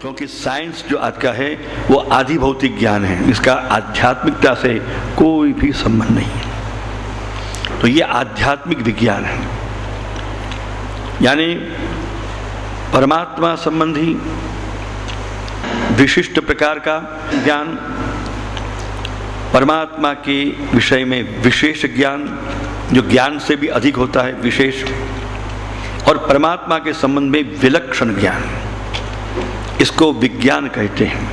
क्योंकि साइंस जो आज का है वो आदि भौतिक ज्ञान है, इसका आध्यात्मिकता से कोई भी संबंध नहीं है। तो ये आध्यात्मिक विज्ञान है, यानी परमात्मा संबंधी विशिष्ट प्रकार का ज्ञान, परमात्मा के विषय में विशेष ज्ञान जो ज्ञान से भी अधिक होता है, विशेष, और परमात्मा के संबंध में विलक्षण ज्ञान, इसको विज्ञान कहते हैं।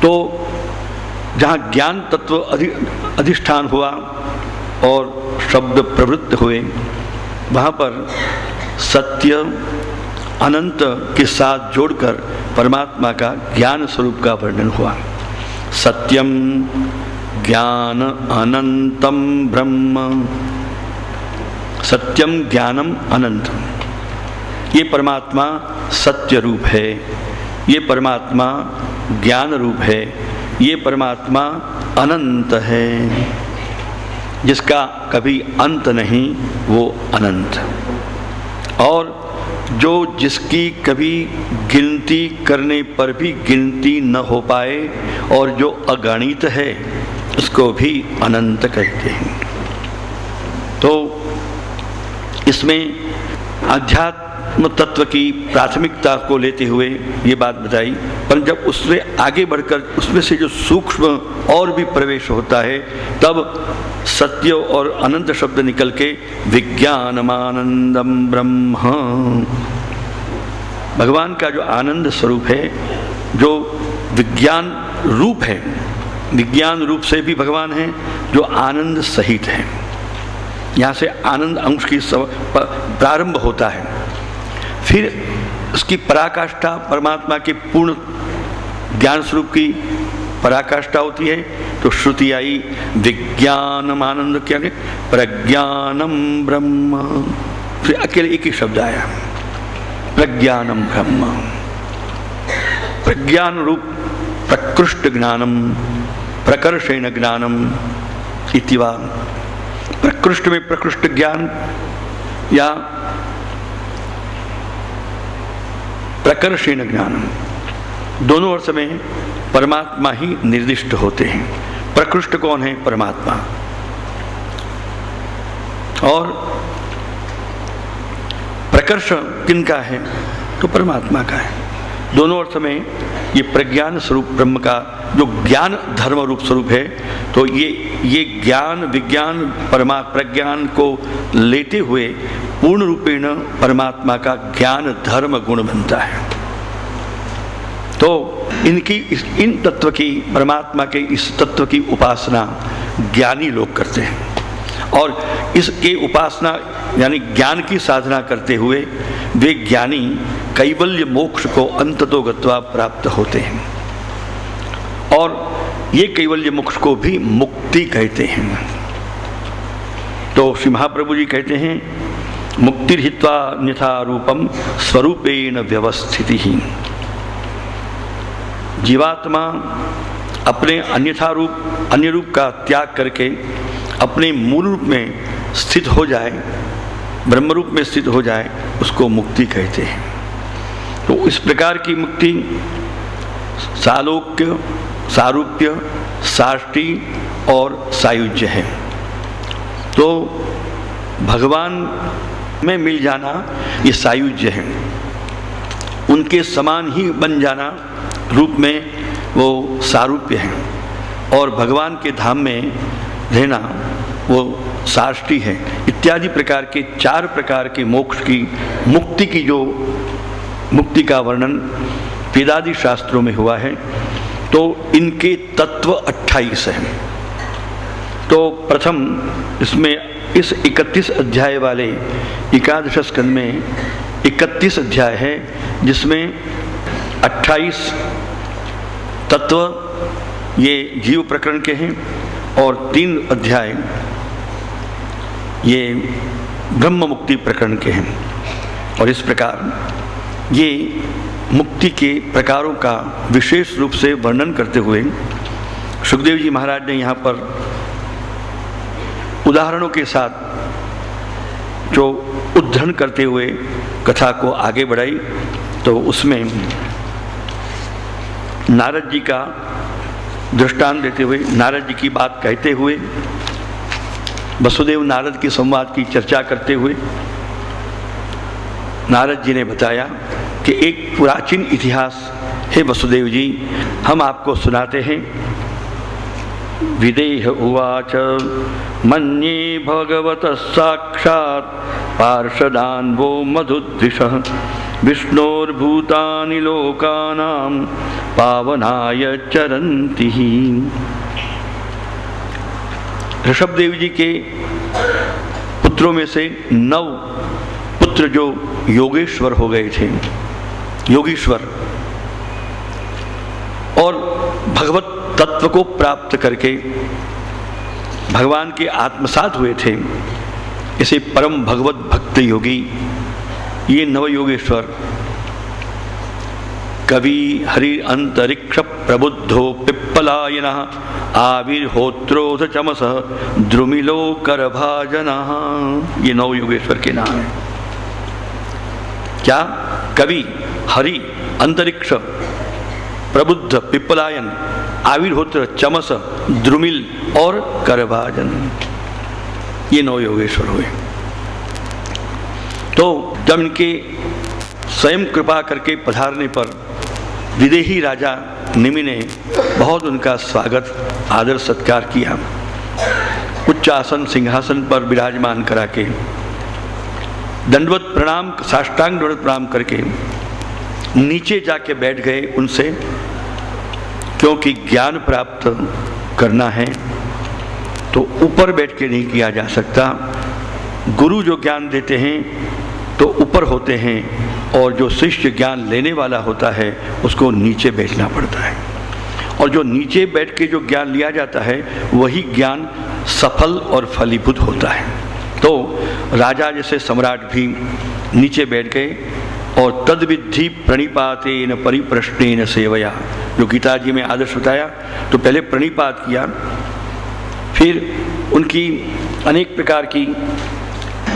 तो जहाँ ज्ञान तत्व अधिष्ठान हुआ और शब्द प्रवृत्त हुए, वहाँ पर सत्य अनंत के साथ जोड़कर परमात्मा का ज्ञान स्वरूप का वर्णन हुआ। सत्यम ज्ञान अनंतम ब्रह्म, सत्यम ज्ञानम अनंतम, ये परमात्मा सत्य रूप है, ये परमात्मा ज्ञान रूप है, ये परमात्मा अनंत है, जिसका कभी अंत नहीं, वो अनंत। और जो जिसकी कभी गिनती करने पर भी गिनती न हो पाए और जो अगणित है, उसको भी अनंत कहते हैं। तो इसमें आध्यात्म तत्व की प्राथमिकता को लेते हुए ये बात बताई, पर जब उससे आगे बढ़कर उसमें से जो सूक्ष्म और भी प्रवेश होता है, तब सत्य और अनंत शब्द निकल के विज्ञानमानंदम ब्रह्म, भगवान का जो आनंद स्वरूप है, जो विज्ञान रूप है, विज्ञान रूप से भी भगवान है, जो आनंद सहित है। यहाँ से आनंद अंश की प्रारंभ होता है, फिर उसकी पराकाष्ठा परमात्मा के पूर्ण ज्ञान स्वरूप की पराकाष्ठा होती है। तो श्रुति आई विज्ञानम आनंद, क्या है, प्रज्ञानम ब्रह्म, फिर अकेले एक ही शब्द आया, प्रज्ञानम ब्रह्म, प्रज्ञान रूप प्रकृष्ट ज्ञानम प्रकर्षेण ज्ञानम इतिवा, प्रकृष्ट में प्रकृष्ट ज्ञान या प्रकर्षेण ज्ञानम, दोनों अर्थ में परमात्मा ही निर्दिष्ट होते हैं। प्रकृष्ट कौन है? परमात्मा। और प्रकर्ष किनका है? तो परमात्मा का है। दोनों अर्थ में ये प्रज्ञान स्वरूप ब्रह्म का जो ज्ञान धर्म रूप स्वरूप है, तो ये ज्ञान विज्ञान प्रज्ञान को लेते हुए पूर्ण रूपेण परमात्मा का ज्ञान धर्म गुण बनता है। तो इन तत्व की, परमात्मा के इस तत्व की उपासना ज्ञानी लोग करते हैं, और इसके उपासना यानी ज्ञान की साधना करते हुए वे ज्ञानी कैवल्य मोक्ष को अंततो गत्वा प्राप्त होते हैं। और ये कैवल्य मोक्ष को भी मुक्ति कहते हैं। तो श्री महाप्रभु जी कहते हैं मुक्तिर्हित्वा अन्यथा रूपम स्वरूपेण व्यवस्थिति ही, जीवात्मा अपने अन्य रूप का त्याग करके अपने मूल रूप में स्थित हो जाए, ब्रह्म रूप में स्थित हो जाए, उसको मुक्ति कहते हैं। तो इस प्रकार की मुक्ति सालोक्य, सारूप्य, साष्टी और सायुज्य है। तो भगवान में मिल जाना ये सायुज्य है, उनके समान ही बन जाना रूप में वो सारूप्य है, और भगवान के धाम में रहना वो साष्टी है। इत्यादि प्रकार के 4 प्रकार के मोक्ष की मुक्ति का वर्णन वेदादि शास्त्रों में हुआ है। तो इनके तत्व 28 हैं। तो प्रथम इसमें इस 31 अध्याय वाले एकादश स्कंद में 31 अध्याय है, जिसमें 28 तत्व ये जीव प्रकरण के हैं और 3 अध्याय ये ब्रह्म मुक्ति प्रकरण के हैं। और इस प्रकार ये मुक्ति के प्रकारों का विशेष रूप से वर्णन करते हुए सुखदेव जी महाराज ने यहाँ पर उदाहरणों के साथ जो उद्धरण करते हुए कथा को आगे बढ़ाई। तो उसमें नारद जी का दृष्टांत देते हुए, नारद जी की बात कहते हुए, वसुदेव नारद के संवाद की चर्चा करते हुए नारद जी ने बताया कि एक प्राचीन इतिहास है वसुदेव जी, हम आपको सुनाते हैं। विदेह उवाच मन्ये भगवतः साक्षात् पार्षदान्वो मधुद्विषः विष्णोर्भूतानि लोकानां पावनाय चरन्ति। ऋषभदेव जी के पुत्रों में से 9 पुत्र जो योगेश्वर हो गए थे, योगीश्वर, और भगवत तत्व को प्राप्त करके भगवान के आत्मसात हुए थे, इसे परम भगवत भक्त योगी, ये नवयोगेश्वर कवि हरि अंतरिक्ष प्रबुद्धो पिप्पलायनः आविर्होत्रोध चमसः द्रुमिलो करभाजनः, ये नवयोगेश्वर के नाम है। क्या? कवि, हरि, अंतरिक्ष, प्रबुद्ध, पिप्पलायन, आविर्होत्र, चमस, द्रुमिल और करभाजन, ये 9 योगेश्वर हुए। तो जब इनके स्वयं कृपा करके पधारने पर विदेही राजा निमि ने बहुत उनका स्वागत, आदर सत्कार किया। उच्च आसन सिंहासन पर विराजमान करा के दंडवत प्रणाम, साष्टांग दंडवत प्रणाम करके नीचे जाके बैठ गए उनसे, क्योंकि ज्ञान प्राप्त करना है तो ऊपर बैठ के नहीं किया जा सकता। गुरु जो ज्ञान देते हैं तो ऊपर होते हैं, और जो शिष्य ज्ञान लेने वाला होता है उसको नीचे बैठना पड़ता है, और जो नीचे बैठ के जो ज्ञान लिया जाता है वही ज्ञान सफल और फलीभूत होता है। तो राजा जैसे सम्राट भी नीचे बैठ गए, और तद्विधि प्रणिपातेन परिप्रश्नेन सेवया, जो गीता जी में आदर्श बताया, तो पहले प्रणिपात किया, फिर उनकी अनेक प्रकार की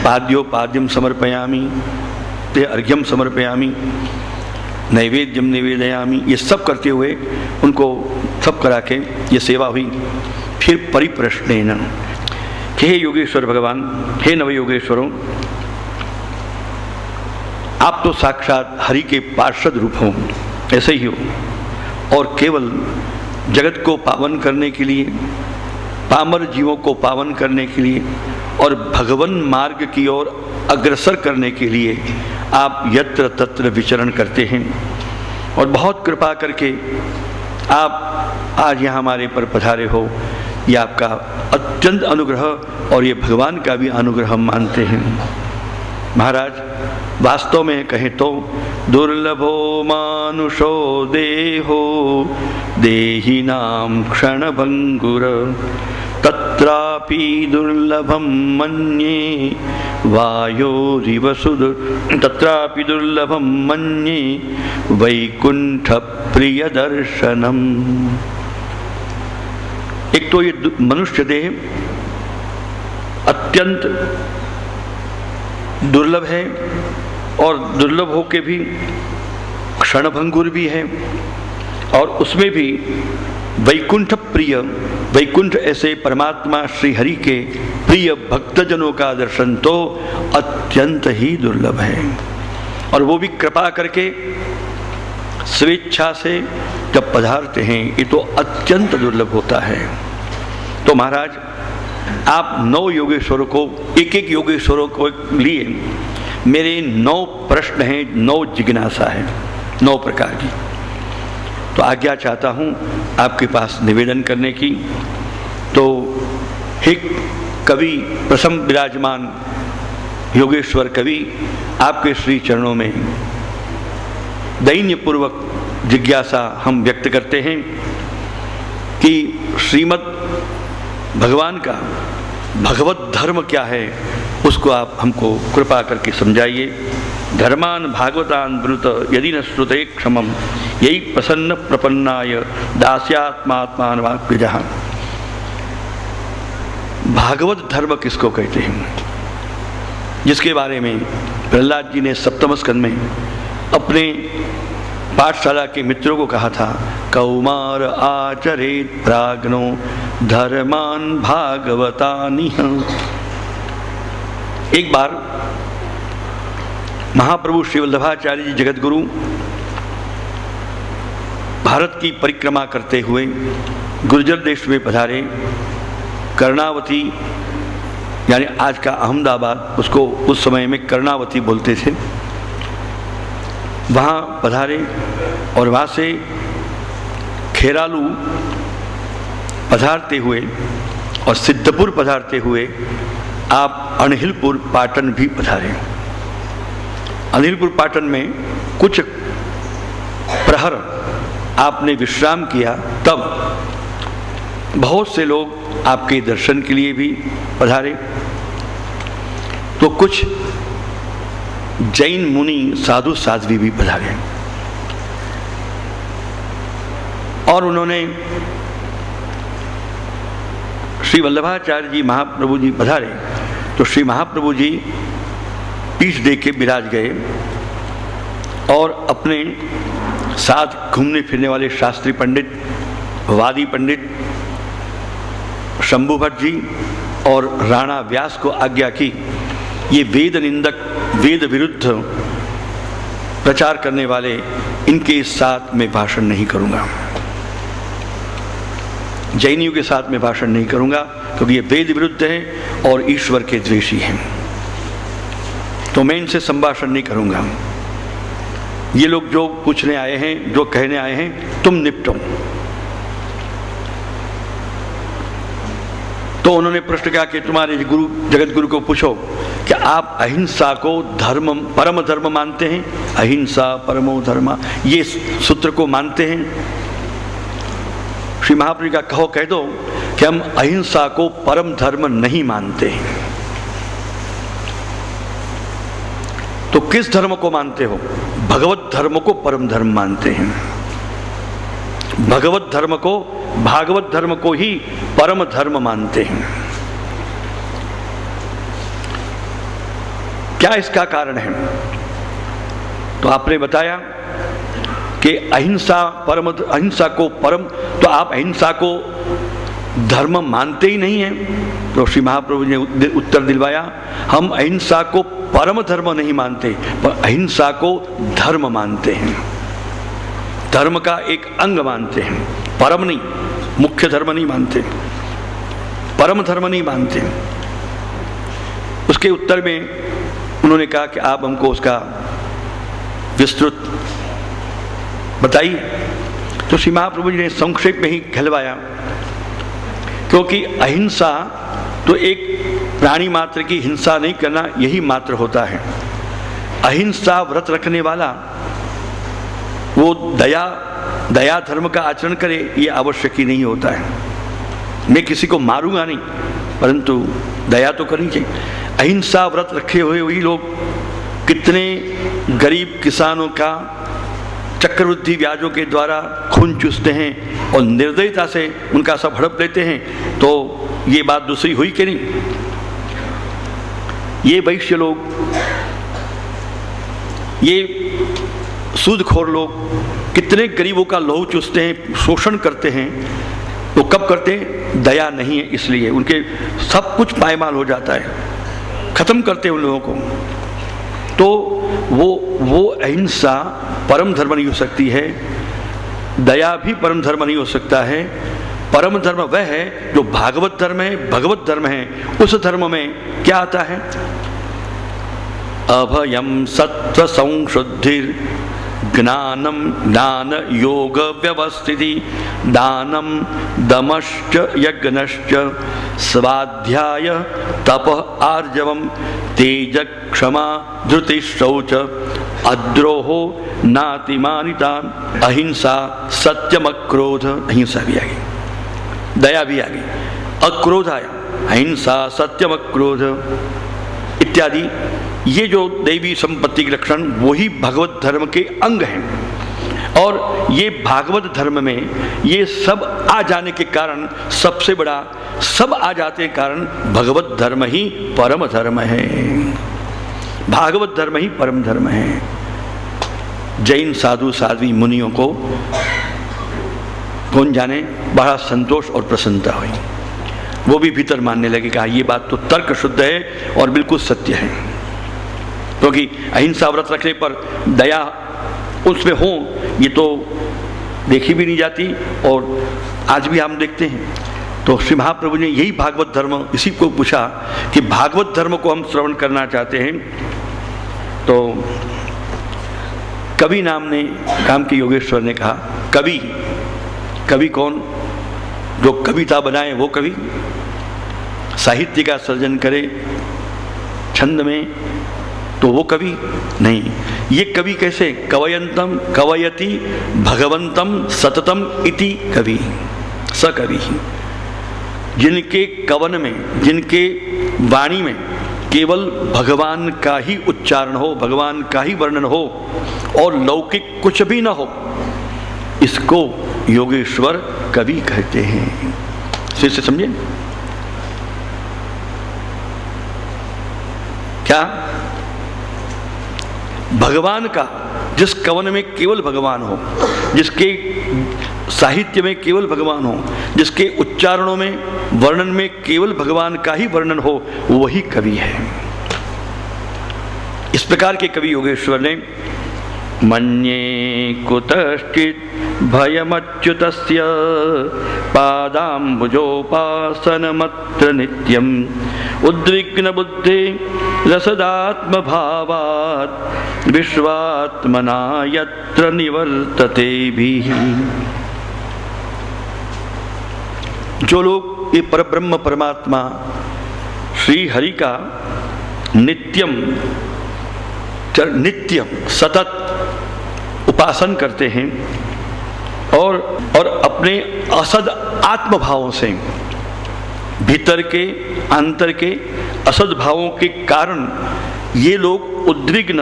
पाद्योपाद्यम समर्पयामि, अर्घ्यम समर्पयामि, नैवेद्यम निवेदयामि, ये सब करते हुए उनको सब करा के ये सेवा हुई। फिर परिप्रश्नेन, हे योगेश्वर भगवान, हे नवयोगेश्वरों, आप तो साक्षात हरि के पार्षद रूप हो, ऐसे ही हो, और केवल जगत को पावन करने के लिए, पामर जीवों को पावन करने के लिए और भगवन मार्ग की ओर अग्रसर करने के लिए आप यत्र तत्र विचरण करते हैं, और बहुत कृपा करके आप आज यहाँ हमारे पर पधारे हो। ये आपका अत्यंत अनुग्रह, और ये भगवान का भी अनुग्रह हम मानते हैं। महाराज, वास्तव में कहें तो दुर्लभो मानुषो देहो देहिनां क्षणभंगुर तत्रापि दुर्लभं मन्ये वायोरिव तत्रापि दुर्लभं मन्ये वैकुंठ प्रिय दर्शनम। एक तो ये मनुष्य देह अत्यंत दुर्लभ है, और दुर्लभ होके भी क्षणभंगुर भी है, और उसमें भी वैकुंठ प्रिय, वैकुंठ ऐसे परमात्मा श्री हरि के प्रिय भक्तजनों का दर्शन तो अत्यंत ही दुर्लभ है, और वो भी कृपा करके स्वेच्छा से जब पधारते हैं, ये तो अत्यंत दुर्लभ होता है। तो महाराज, आप 9 योगेश्वरों को, एक एक योगेश्वरों को लिए मेरे 9 प्रश्न हैं, 9 जिज्ञासा है, 9 प्रकार की। तो आज्ञा चाहता हूँ आपके पास निवेदन करने की। तो हे कवि, प्रथम विराजमान योगेश्वर कवि, आपके श्री चरणों में दैन्यपूर्वक जिज्ञासा हम व्यक्त करते हैं कि श्रीमद् भगवान का भगवत धर्म क्या है, उसको आप हमको कृपा करके समझाइए। धर्मान भागवतान ब्रुत यदि न श्रुते क्षमम यही प्रसन्न प्रपन्नाय दास्यात्मात्मान वाक्यजः। भागवत धर्म किसको कहते हैं, जिसके बारे में प्रहलाद जी ने सप्तम स्कंद में अपने पाठशाला के मित्रों को कहा था, कौमार आचरेत प्राज्ञो धर्मान भागवतानिह। एक बार महाप्रभु श्री वल्लभाचार्य जी जगतगुरु भारत की परिक्रमा करते हुए गुर्जर देश में पधारे। कर्णावती यानी आज का अहमदाबाद, उसको उस समय में कर्णावती बोलते थे, वहाँ पधारे और वहाँ से खेरालू पधारते हुए और सिद्धपुर पधारते हुए आप अनहिलपुर पाटन भी पधारे। अनहिलपुर पाटन में कुछ प्रहर आपने विश्राम किया, तब बहुत से लोग आपके दर्शन के लिए भी पधारे। तो कुछ जैन मुनि साधु साध्वी भी पधारे और उन्होंने श्री वल्लभाचार्य जी महाप्रभु जी पधारे तो श्री महाप्रभु जी पीठ दे के विराज गए और अपने साथ घूमने फिरने वाले शास्त्री पंडित, वादी पंडित शंभु भट्ट जी और राणा व्यास को आज्ञा की, ये वेद निंदक, वेद विरुद्ध प्रचार करने वाले, इनके साथ में भाषण नहीं करूंगा, जैनियों के साथ में भाषण नहीं करूंगा, क्योंकि ये वेद विरुद्ध हैं और ईश्वर के द्वेषी हैं, तो मैं इनसे संभाषण नहीं करूंगा। ये लोग जो पूछने आए हैं, जो कहने आए हैं, तुम निपटो। तो उन्होंने प्रश्न किया कि तुम्हारे गुरु, जगत गुरु को पूछो कि आप अहिंसा को धर्म, परम धर्म मानते हैं? अहिंसा परमो धर्म, ये सूत्र को मानते हैं? श्री महाप्रभु का कहो, कह दो कि हम अहिंसा को परम धर्म नहीं मानते हैं। तो किस धर्म को मानते हो? भगवत धर्म को परम धर्म मानते हैं। भगवत धर्म को, भागवत धर्म को ही परम धर्म मानते हैं। क्या इसका कारण है? तो आपने बताया कि अहिंसा को परम, तो आप अहिंसा को धर्म मानते ही नहीं हैं। तो श्री महाप्रभु ने उत्तर दिलवाया, हम अहिंसा को परम धर्म नहीं मानते, पर अहिंसा को धर्म मानते हैं, धर्म का एक अंग मानते हैं, परम नहीं, मुख्य धर्म नहीं मानते, परम धर्म नहीं मानते। उसके उत्तर में उन्होंने कहा कि आप हमको उसका विस्तृत बताइए। तो श्री महाप्रभु जी ने संक्षेप में ही कहलवाया, क्योंकि अहिंसा तो एक प्राणी मात्र की हिंसा नहीं करना, यही मात्र होता है। अहिंसा व्रत रखने वाला वो दया धर्म का आचरण करे, ये आवश्यक ही नहीं होता है। मैं किसी को मारूंगा नहीं, परंतु दया तो करनी चाहिए। अहिंसा व्रत रखे हुए वही लोग कितने गरीब किसानों का चक्रवृद्धि ब्याजों के द्वारा खून चूसते हैं और निर्दयता से उनका सब हड़प लेते हैं। तो ये बात दूसरी हुई कि नहीं? ये वैश्य लोग, ये सूदखोर लोग कितने गरीबों का लहू चूसते हैं, शोषण करते हैं। तो कब करते हैं? दया नहीं है इसलिए, उनके सब कुछ पायमाल हो जाता है, खत्म करते हैं उन लोगों को। तो वो अहिंसा परम धर्म नहीं हो सकती है, दया भी परम धर्म नहीं हो सकता है। परम धर्म वह है जो भागवत धर्म है, भगवत धर्म है। उस धर्म में क्या आता है? अभयम सत्व संशुद्धिर ज्ञानम ज्ञान योग व्यवस्थिति दानम दमश्च यज्ञश्च स्वाध्याय तपः आर्जवम तेज क्षमा धृति शौच अद्रोहो नातिमानिता अहिंसा सत्यम अक्रोध, अहिंसा भी आ गई, दया भी आ गई, अक्रोध आया, अहिंसा सत्यम अक्रोध इत्यादि। ये जो दैवी संपत्ति के लक्षण वही भगवत धर्म के अंग हैं। और ये भागवत धर्म में ये सब आ जाने के कारण, सबसे बड़ा सब आ जाते के कारण भगवत धर्म ही परम धर्म है, भागवत धर्म ही परम धर्म है। जैन साधु साध्वी मुनियों को कौन जाने बड़ा संतोष और प्रसन्नता हुई। वो भी भीतर मानने लगे कि ये बात तो तर्क शुद्ध है और बिल्कुल सत्य है, क्योंकि अहिंसा व्रत रखने पर दया उसमें हो ये तो देखी भी नहीं जाती और आज भी हम देखते हैं। तो श्री महाप्रभु ने यही भागवत धर्म इसी को पूछा कि भागवत धर्म को हम श्रवण करना चाहते हैं। तो कवि नाम ने काम के योगेश्वर ने कहा, कवि कवि कौन? जो कविता बनाए वो कवि, साहित्य का सर्जन करे छंद में तो वो कवि नहीं। ये कवि कैसे? कवयंतम कवयति भगवंतम सततम इति कवि, सकवि। जिनके कवन में, जिनके वाणी में केवल भगवान का ही उच्चारण हो, भगवान का ही वर्णन हो और लौकिक कुछ भी न हो, इसको योगेश्वर कवि कहते हैं। फिर से समझे क्या? भगवान का, जिस कवन में केवल भगवान हो, जिसके साहित्य में केवल भगवान हो, जिसके उच्चारणों में वर्णन में केवल भगवान का ही वर्णन हो, वही कवि है। इस प्रकार के कवि योगेश्वर ने मन्ये कुतश्चित् भयमच्युतस्य पादाम्बुजोपासनमत्र नित्यम् उद्विग्न बुद्धि रसदात्म भावात् विश्वात्मना यत्र निवर्तते भी। जो लोग ये परब्रह्म परमात्मा श्री हरि का नित्यम सतत उपासन करते हैं और अपने असद आत्म भावों से, भीतर के अंतर के असद भावों के कारण ये लोग उद्विग्न,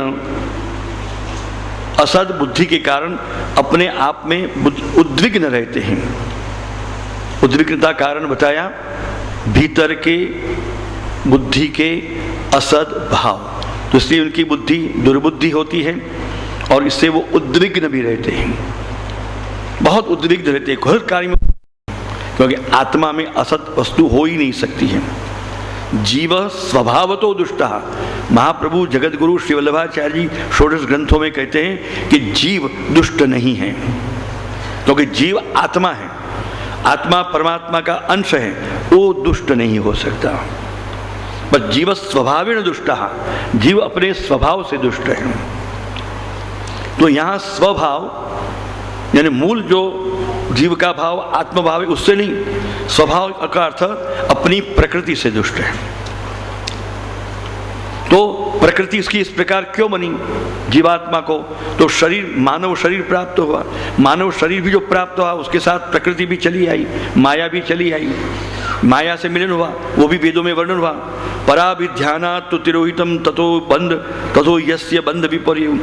असद बुद्धि के कारण अपने आप में उद्विग्न रहते हैं। उद्विग्नता कारण बताया भीतर के बुद्धि के असद भाव, तो इसलिए उनकी बुद्धि दुर्बुद्धि होती है और इससे वो उद्विग्न भी रहते हैं, बहुत उद्विग्न रहते हैं हर कार्य में, क्योंकि आत्मा में असत वस्तु हो ही नहीं सकती है। जीव स्वभावतो दुष्टः। महाप्रभु जगत गुरु श्री वल्लभाचार्य जी षोडश ग्रंथों में कहते हैं कि जीव दुष्ट नहीं है, क्योंकि जीव आत्मा है, आत्मा परमात्मा का अंश है, वो दुष्ट नहीं हो सकता। बस जीव स्वभावेन दुष्टः, जीव अपने स्वभाव से दुष्ट है। तो यहाँ स्वभाव यानी मूल जो जीव का भाव आत्मभाव है उससे नहीं, स्वभाव का अर्थ अपनी प्रकृति से दुष्ट है। तो प्रकृति इसकी इस प्रकार क्यों बनी जीवात्मा को? तो शरीर, मानव शरीर प्राप्त हुआ, मानव शरीर भी जो प्राप्त हुआ उसके साथ प्रकृति भी चली आई, माया भी चली आई, माया से मिलन हुआ, वो भी वेदों में वर्णन हुआ। पराभिध्यानात् तु तिरोहितम ततो बंध ततो यस्य बंध विपर्यय।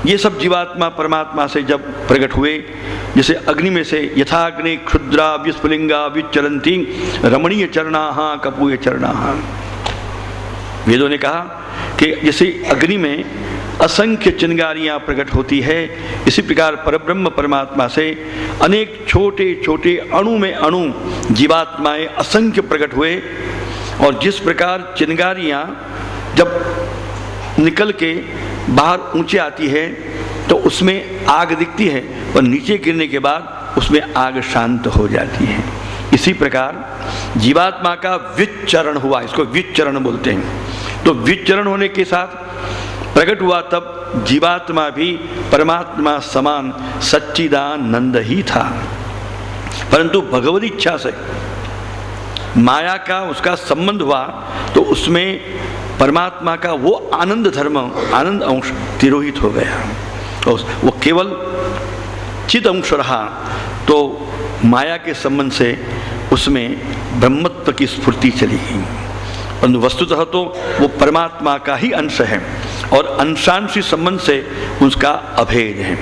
ये सब जीवात्मा परमात्मा से जब प्रकट हुए, जैसे अग्नि में से यथाग्नि क्षुद्रा विस्फुलिंगा विचरंती रमणीय चरणाः कपूय चरणाः। वेदों ने कहा कि जैसे अग्नि में असंख्य चिंगारियां प्रकट होती है, इसी प्रकार परब्रह्म परमात्मा से अनेक छोटे छोटे अणु में अणु जीवात्माएं असंख्य प्रकट हुए। और जिस प्रकार चिंगारियां जब निकल के बाहर ऊंचे आती है तो उसमें आग दिखती है, और नीचे गिरने के बाद उसमें आग शांत हो जाती है। इसी प्रकार जीवात्मा का विचरण हुआ, इसको विचरण बोलते हैं। तो विचरण होने के साथ प्रकट हुआ, तब जीवात्मा भी परमात्मा समान सच्चिदानंद ही था, परंतु भगवत इच्छा से माया का उसका संबंध हुआ तो उसमें परमात्मा का वो आनंद धर्म, आनंद अंश तिरोहित हो गया, तो वो केवल चिद अंश रहा। तो माया के संबंध से उसमें ब्रह्मत्व की स्फूर्ति चली गई, परंतु वस्तुतः तो वो परमात्मा का ही अंश है और अंशांशी संबंध से उसका अभेद है।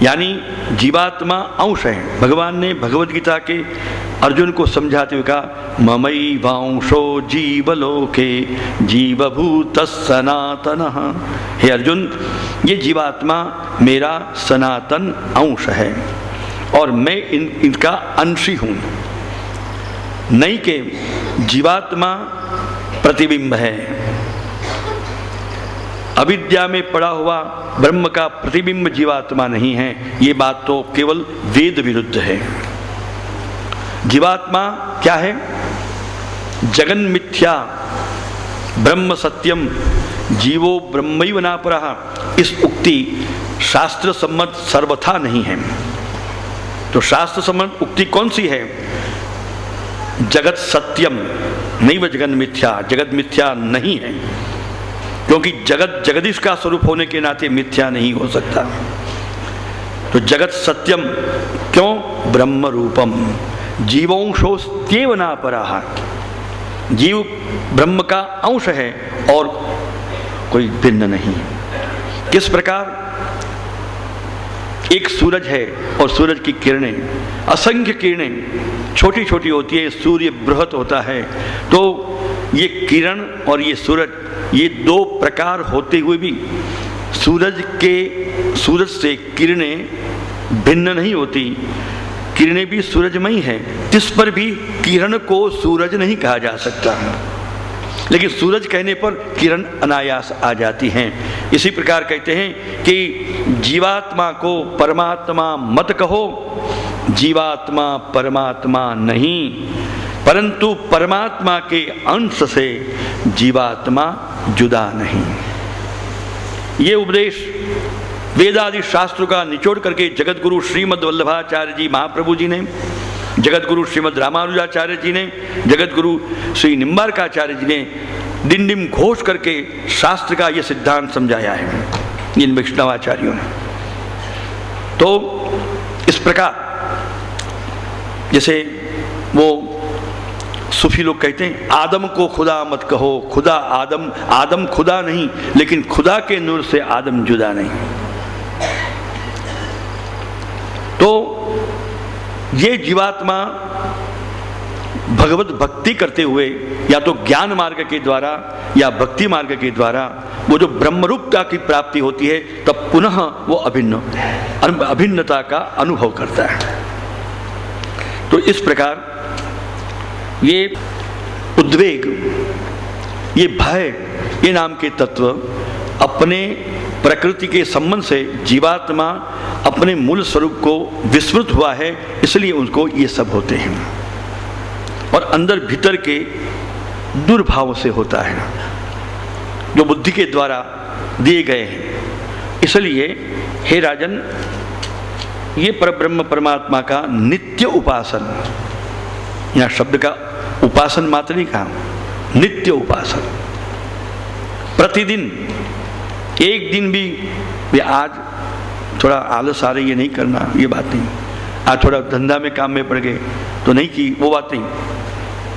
यानी जीवात्मा अंश है। भगवान ने भगवद गीता के अर्जुन को समझाते हुए कहा ममई वांशो जीवलोके जीवभूत सनातनः। हे अर्जुन, ये जीवात्मा मेरा सनातन अंश है और मैं इनका अंशी हूँ। नहीं के जीवात्मा प्रतिबिंब है, अविद्या में पड़ा हुआ ब्रह्म का प्रतिबिंब जीवात्मा नहीं है। ये बात तो केवल वेद विरुद्ध है। जीवात्मा क्या है? जगन मिथ्या ब्रह्म सत्यम जीवो ब्रह्मैव नापरः। इस उक्ति शास्त्र सम्मत सर्वथा नहीं है। तो शास्त्र सम्मत उक्ति कौन सी है? जगत सत्यम नैव जगन मिथ्या, जगत मिथ्या नहीं है, क्योंकि जगत जगदीश का स्वरूप होने के नाते मिथ्या नहीं हो सकता। तो जगत सत्यम क्यों? ब्रह्म रूपम जीवोंशोस्त्येव नापरः। जीव ब्रह्म का अंश है और कोई भिन्न नहीं। किस प्रकार? एक सूरज है और सूरज की किरणें, असंख्य किरणें छोटी छोटी होती है, सूर्य बृहत होता है। तो ये किरण और ये सूरज, ये दो प्रकार होते हुए भी सूरज से किरणें भिन्न नहीं होती। किरणें भी सूरजमयी हैं, जिस पर भी किरण को सूरज नहीं कहा जा सकता, लेकिन सूरज कहने पर किरण अनायास आ जाती हैं। इसी प्रकार कहते हैं कि जीवात्मा को परमात्मा मत कहो, जीवात्मा परमात्मा नहीं, परंतु परमात्मा के अंश से जीवात्मा जुदा नहीं। ये उपदेश वेदादि शास्त्रों का निचोड़ करके जगत गुरु श्रीमद् वल्लभाचार्य जी महाप्रभु जी ने, जगत गुरु श्रीमद् रामानुजाचार्य जी ने, जगत गुरु श्री निम्बारकाचार्य जी ने दिन दिन घोष करके शास्त्र का यह सिद्धांत समझाया है इन वैष्णवाचार्यों ने। तो इस प्रकार जैसे वो सूफी लोग कहते हैं आदम को खुदा मत कहो, खुदा आदम, आदम खुदा नहीं, लेकिन खुदा के नूर से आदम जुदा नहीं। तो ये जीवात्मा भगवत भक्ति करते हुए या तो ज्ञान मार्ग के द्वारा या भक्ति मार्ग के द्वारा वो जो ब्रह्मरूपता की प्राप्ति होती है, तब पुनः वो अभिन्नता का अनुभव करता है। तो इस प्रकार ये उद्वेग, ये भय, ये नाम के तत्व अपने प्रकृति के संबंध से जीवात्मा अपने मूल स्वरूप को विस्मृत हुआ है, इसलिए उनको ये सब होते हैं और अंदर भीतर के दुर्भाव से होता है जो बुद्धि के द्वारा दिए गए हैं। इसलिए हे राजन, ये परब्रह्म परमात्मा का नित्य उपासन, यहाँ शब्द का उपासन मात्र नहीं कहा, नित्य उपासन, प्रतिदिन एक दिन भी आज थोड़ा आलस आ रही है नहीं करना, ये बात नहीं, आज थोड़ा धंधा में काम में पड़ गए तो नहीं की, वो बात नहीं।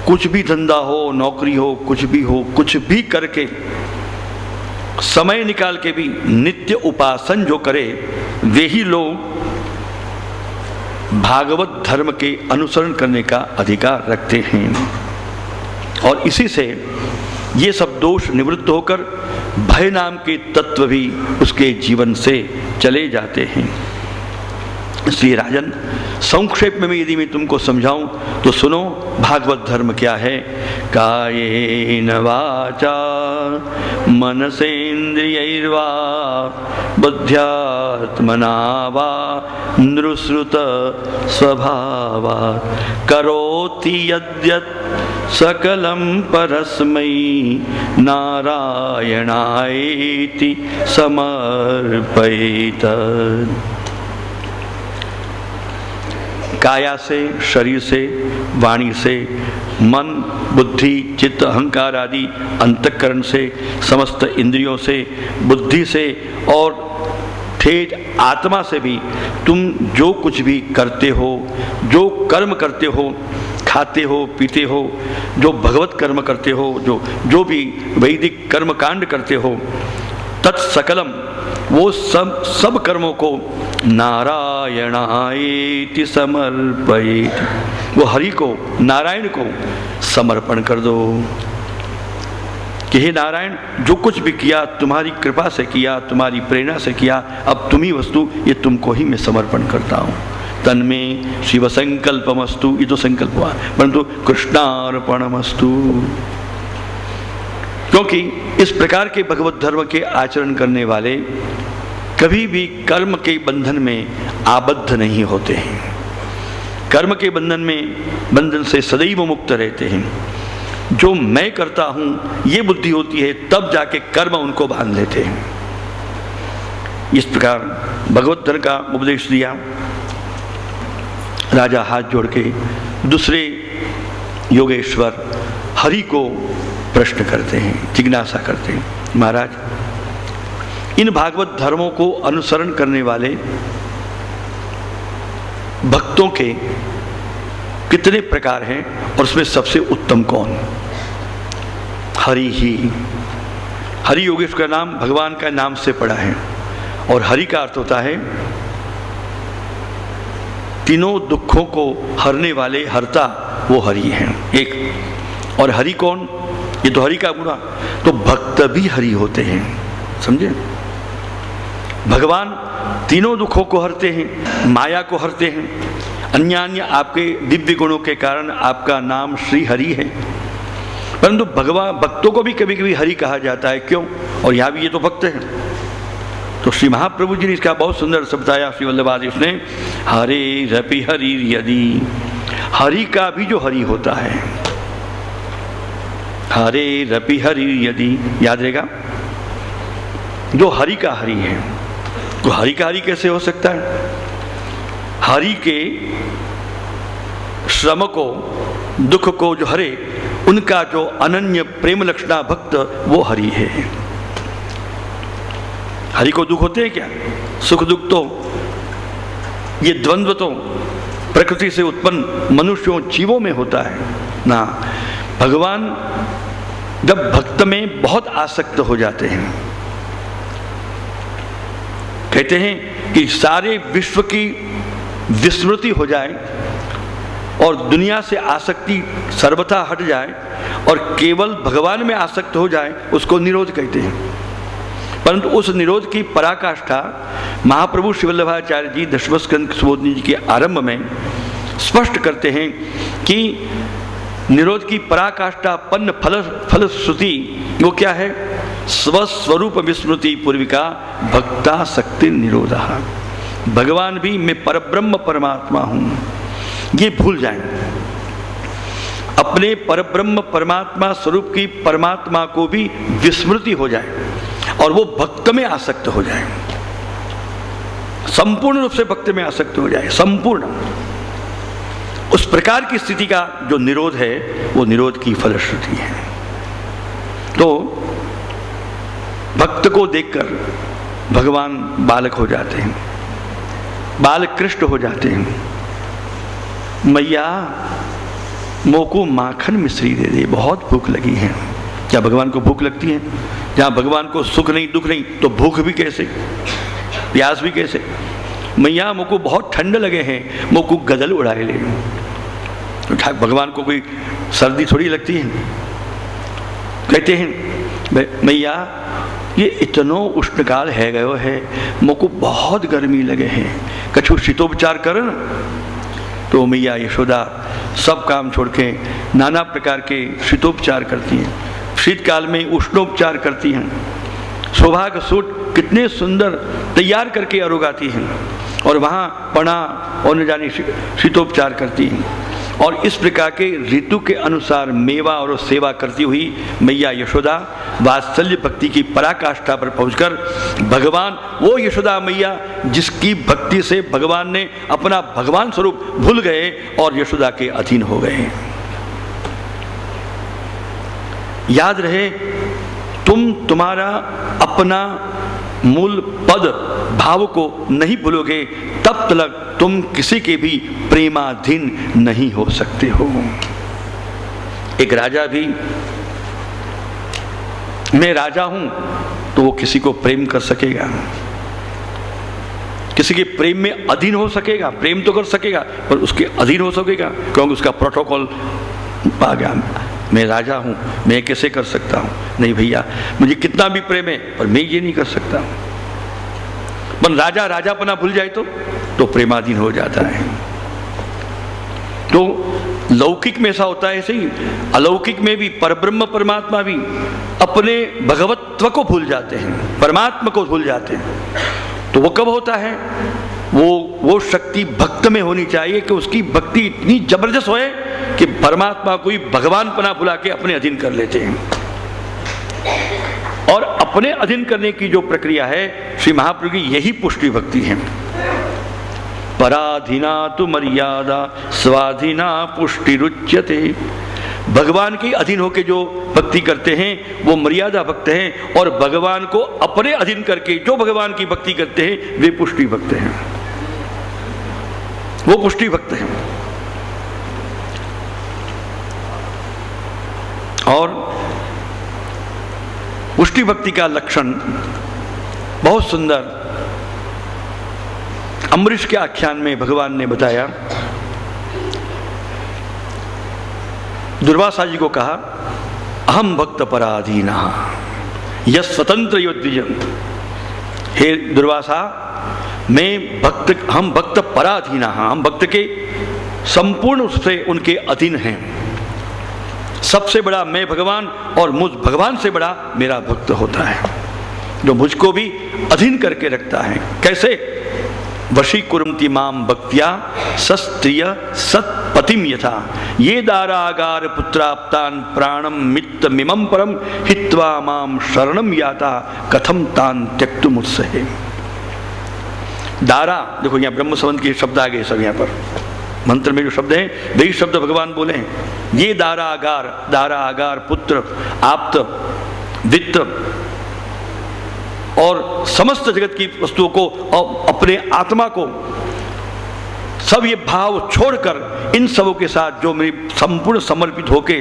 कुछ भी धंधा हो, नौकरी हो, कुछ भी हो, कुछ भी करके समय निकाल के भी नित्य उपासन जो करे, वे ही लोग भागवत धर्म के अनुसरण करने का अधिकार रखते हैं और इसी से ये सब दोष निवृत्त होकर भय नाम के तत्व भी उसके जीवन से चले जाते हैं। इसलिए राजन, संक्षेप में यदि मैं तुमको समझाऊं तो सुनो, भागवत धर्म क्या है। कायेन वाचा मनसेन्द्रियैर्वा बुद्ध्यात्मना वा नृश्रुत स्वभावात् करोति यद्यत् सकलं परस्मै नारायणायेति समर्पयेत्। काया से, शरीर से, वाणी से, मन, बुद्धि, चित्त, अहंकार आदि अंतःकरण से, समस्त इंद्रियों से, बुद्धि से और ठेठ आत्मा से भी तुम जो कुछ भी करते हो, जो कर्म करते हो, खाते हो, पीते हो, जो भगवत कर्म करते हो, जो भी वैदिक कर्म कांड करते हो, तत्सकलम, वो सब कर्मों को नारायणायेति समर्पयेत्, वो हरि को, नारायण को समर्पण कर दो कि हे नारायण, जो कुछ भी किया तुम्हारी कृपा से किया, तुम्हारी प्रेरणा से किया, अब तुम ही वस्तु, ये तुमको ही मैं समर्पण करता हूँ। तन्मे शिव संकल्पमस्तु, ये तो संकल्प हुआ, परंतु कृष्णार्पणमस्तु। क्योंकि इस प्रकार के भगवत धर्म के आचरण करने वाले कभी भी कर्म के बंधन में आबद्ध नहीं होते हैं, कर्म के बंधन से सदैव मुक्त रहते हैं। जो मैं करता हूँ ये बुद्धि होती है, तब जाके कर्म उनको बांध लेते हैं। इस प्रकार भगवत धर्म का उपदेश दिया। राजा हाथ जोड़ के दूसरे योगेश्वर हरि को प्रश्न करते हैं, जिज्ञासा करते हैं, महाराज इन भागवत धर्मों को अनुसरण करने वाले भक्तों के कितने प्रकार हैं और उसमें सबसे उत्तम कौन? हरि ही। हरि योगेश्वर का नाम भगवान का नाम से पड़ा है और हरि का अर्थ होता है तीनों दुखों को हरने वाले हरता, वो हरि हैं एक। और हरि कौन? ये तो हरि का गुण, तो भक्त भी हरि होते हैं, समझे? भगवान तीनों दुखों को हरते हैं, माया को हरते हैं, अन्य अन्य आपके दिव्य गुणों के कारण आपका नाम श्री हरि है। परंतु भगवान भक्तों को भी कभी कभी हरि कहा जाता है, क्यों? और यहाँ भी ये तो भक्त हैं। तो श्री महाप्रभु जी ने इसका बहुत सुंदर शब्द बताया, श्री वल्लभादेश ने, हरे रपि हरि यदि, हरि का भी जो हरि होता है, हरे रपि हरि यदि, याद रहेगा, जो हरि का हरि है, तो हरि का हरि कैसे हो सकता है? हरि के श्रम को, दुख को जो हरे, उनका जो अनन्य प्रेम लक्षणा भक्त, वो हरि है। हरि को दुख होते हैं क्या? सुख दुख तो ये द्वंद्व तो प्रकृति से उत्पन्न मनुष्यों जीवों में होता है ना। भगवान जब भक्त में बहुत आसक्त हो जाते हैं, कहते हैं कि सारे विश्व की विस्मृति हो जाए और दुनिया से आसक्ति सर्वथा हट जाए और केवल भगवान में आसक्त हो जाए, उसको निरोध कहते हैं। परंतु उस निरोध की पराकाष्ठा महाप्रभु श्री वल्लभाचार्य जी दशम स्कंद सुबोधनी जी के आरंभ में स्पष्ट करते हैं कि निरोध की पराकाष्ठा पन्न फल श्रुति वो क्या है? स्वस्वरूप विस्मृति पूर्विका भक्ता शक्ति निरोधा। भगवान भी मैं परब्रह्म परमात्मा हूँ, ये भूल जाएं, अपने परब्रह्म परमात्मा स्वरूप की परमात्मा को भी विस्मृति हो जाए और वो भक्त में आसक्त हो जाए, संपूर्ण रूप से भक्त में आसक्त हो जाए, संपूर्ण। उस प्रकार की स्थिति का जो निरोध है, वो निरोध की फलश्रुति है। तो भक्त को देखकर भगवान बालक हो जाते हैं, बालक कृष्ण हो जाते हैं। मैया मोको माखन मिश्री दे दे, बहुत भूख लगी है। क्या भगवान को भूख लगती है? जहाँ भगवान को सुख नहीं दुख नहीं, तो भूख भी कैसे, प्यास भी कैसे? मैया मोको बहुत ठंड लगे हैं, मोको गदल उड़ाए ले। तो भगवान को कोई सर्दी थोड़ी लगती है। कहते हैं मैया ये इतनो उष्णकाल है गयो है, मोको बहुत गर्मी लगे हैं, कछु शीतोपचार कर न। तो मैया यशोदा सब काम छोड़ के नाना प्रकार के शीतोपचार करती हैं, शीतकाल में उष्णोपचार करती हैं, सौभाग्य सूट कितने सुंदर तैयार करके अरोगाती हैं और वहाँ पणा और न जाने शीतोपचार करती हैं। और इस प्रकार के ऋतु के अनुसार मेवा और सेवा करती हुई मैया यशोदा वात्सल्य भक्ति की पराकाष्ठा पर पहुंचकर भगवान, वो यशोदा मैया जिसकी भक्ति से भगवान ने अपना भगवान स्वरूप भूल गए और यशोदा के अधीन हो गए। याद रहे, तुम्हारा अपना मूल पद भाव को नहीं भूलोगे, तब तक तुम किसी के भी प्रेमाधीन नहीं हो सकते हो। एक राजा भी, मैं राजा हूं, तो वो किसी को प्रेम कर सकेगा? किसी के प्रेम में अधीन हो सकेगा, प्रेम तो कर सकेगा पर उसके अधीन हो सकेगा, क्योंकि उसका प्रोटोकॉल आ गया, मैं राजा हूँ, मैं कैसे कर सकता हूँ, नहीं भैया मुझे कितना भी प्रेम है पर मैं ये नहीं कर सकता। पर राजा राजापना भूल जाए तो प्रेमाधीन हो जाता है। तो लौकिक में ऐसा होता है, ऐसे ही अलौकिक में भी परब्रह्म परमात्मा भी अपने भगवत्व को भूल जाते हैं, परमात्मा को भूल जाते हैं। तो वो कब होता है? वो शक्ति भक्त में होनी चाहिए कि उसकी भक्ति इतनी जबरदस्त होए कि परमात्मा को ही भगवान पना भुला के अपने अधीन कर लेते हैं। और अपने अधीन करने की जो प्रक्रिया है श्री महाप्रभु की यही पुष्टि भक्ति है। पराधीना तो मर्यादा स्वाधीना पुष्टि रुच्यते। भगवान के अधीन होकर जो भक्ति करते हैं वो मर्यादा भक्त हैं, और भगवान को अपने अधीन करके जो भगवान की भक्ति करते हैं वे पुष्टि भक्त हैं, वो पुष्टि भक्त हैं। और पुष्टि भक्ति का लक्षण बहुत सुंदर अम्बरीश के आख्यान में भगवान ने बताया। दुर्वासा जी को कहा, अहम भक्त पराधीन यह स्वतंत्र योद्विजन। हे दुर्वासा, हम भक्त पराधीन, हम भक्त के संपूर्ण रूप से उनके अधीन हैं। सबसे बड़ा मैं भगवान, और मुझ भगवान से बड़ा मेरा भक्त होता है जो मुझको भी अधीन करके रखता है। कैसे? वशीकुरुंति माम भक्त्या सस्त्रिय सत्पतिम यथा ये दारागार पुत्राप्तान प्राणम मित्तमिमं परम हित्वा माम शरणम याता कथम तान त्यक्तुम उत्सहे। दारा, देखो यहाँ ब्रह्म संबंध के शब्द आ गए सब, यहाँ पर मंत्र में जो शब्द हैं वही शब्द भगवान बोले हैं। ये दारा आगार पुत्र आप्त वित्त और समस्त जगत की वस्तुओं को और अपने आत्मा को, सब ये भाव छोड़कर इन सबों के साथ जो मेरी संपूर्ण समर्पित होके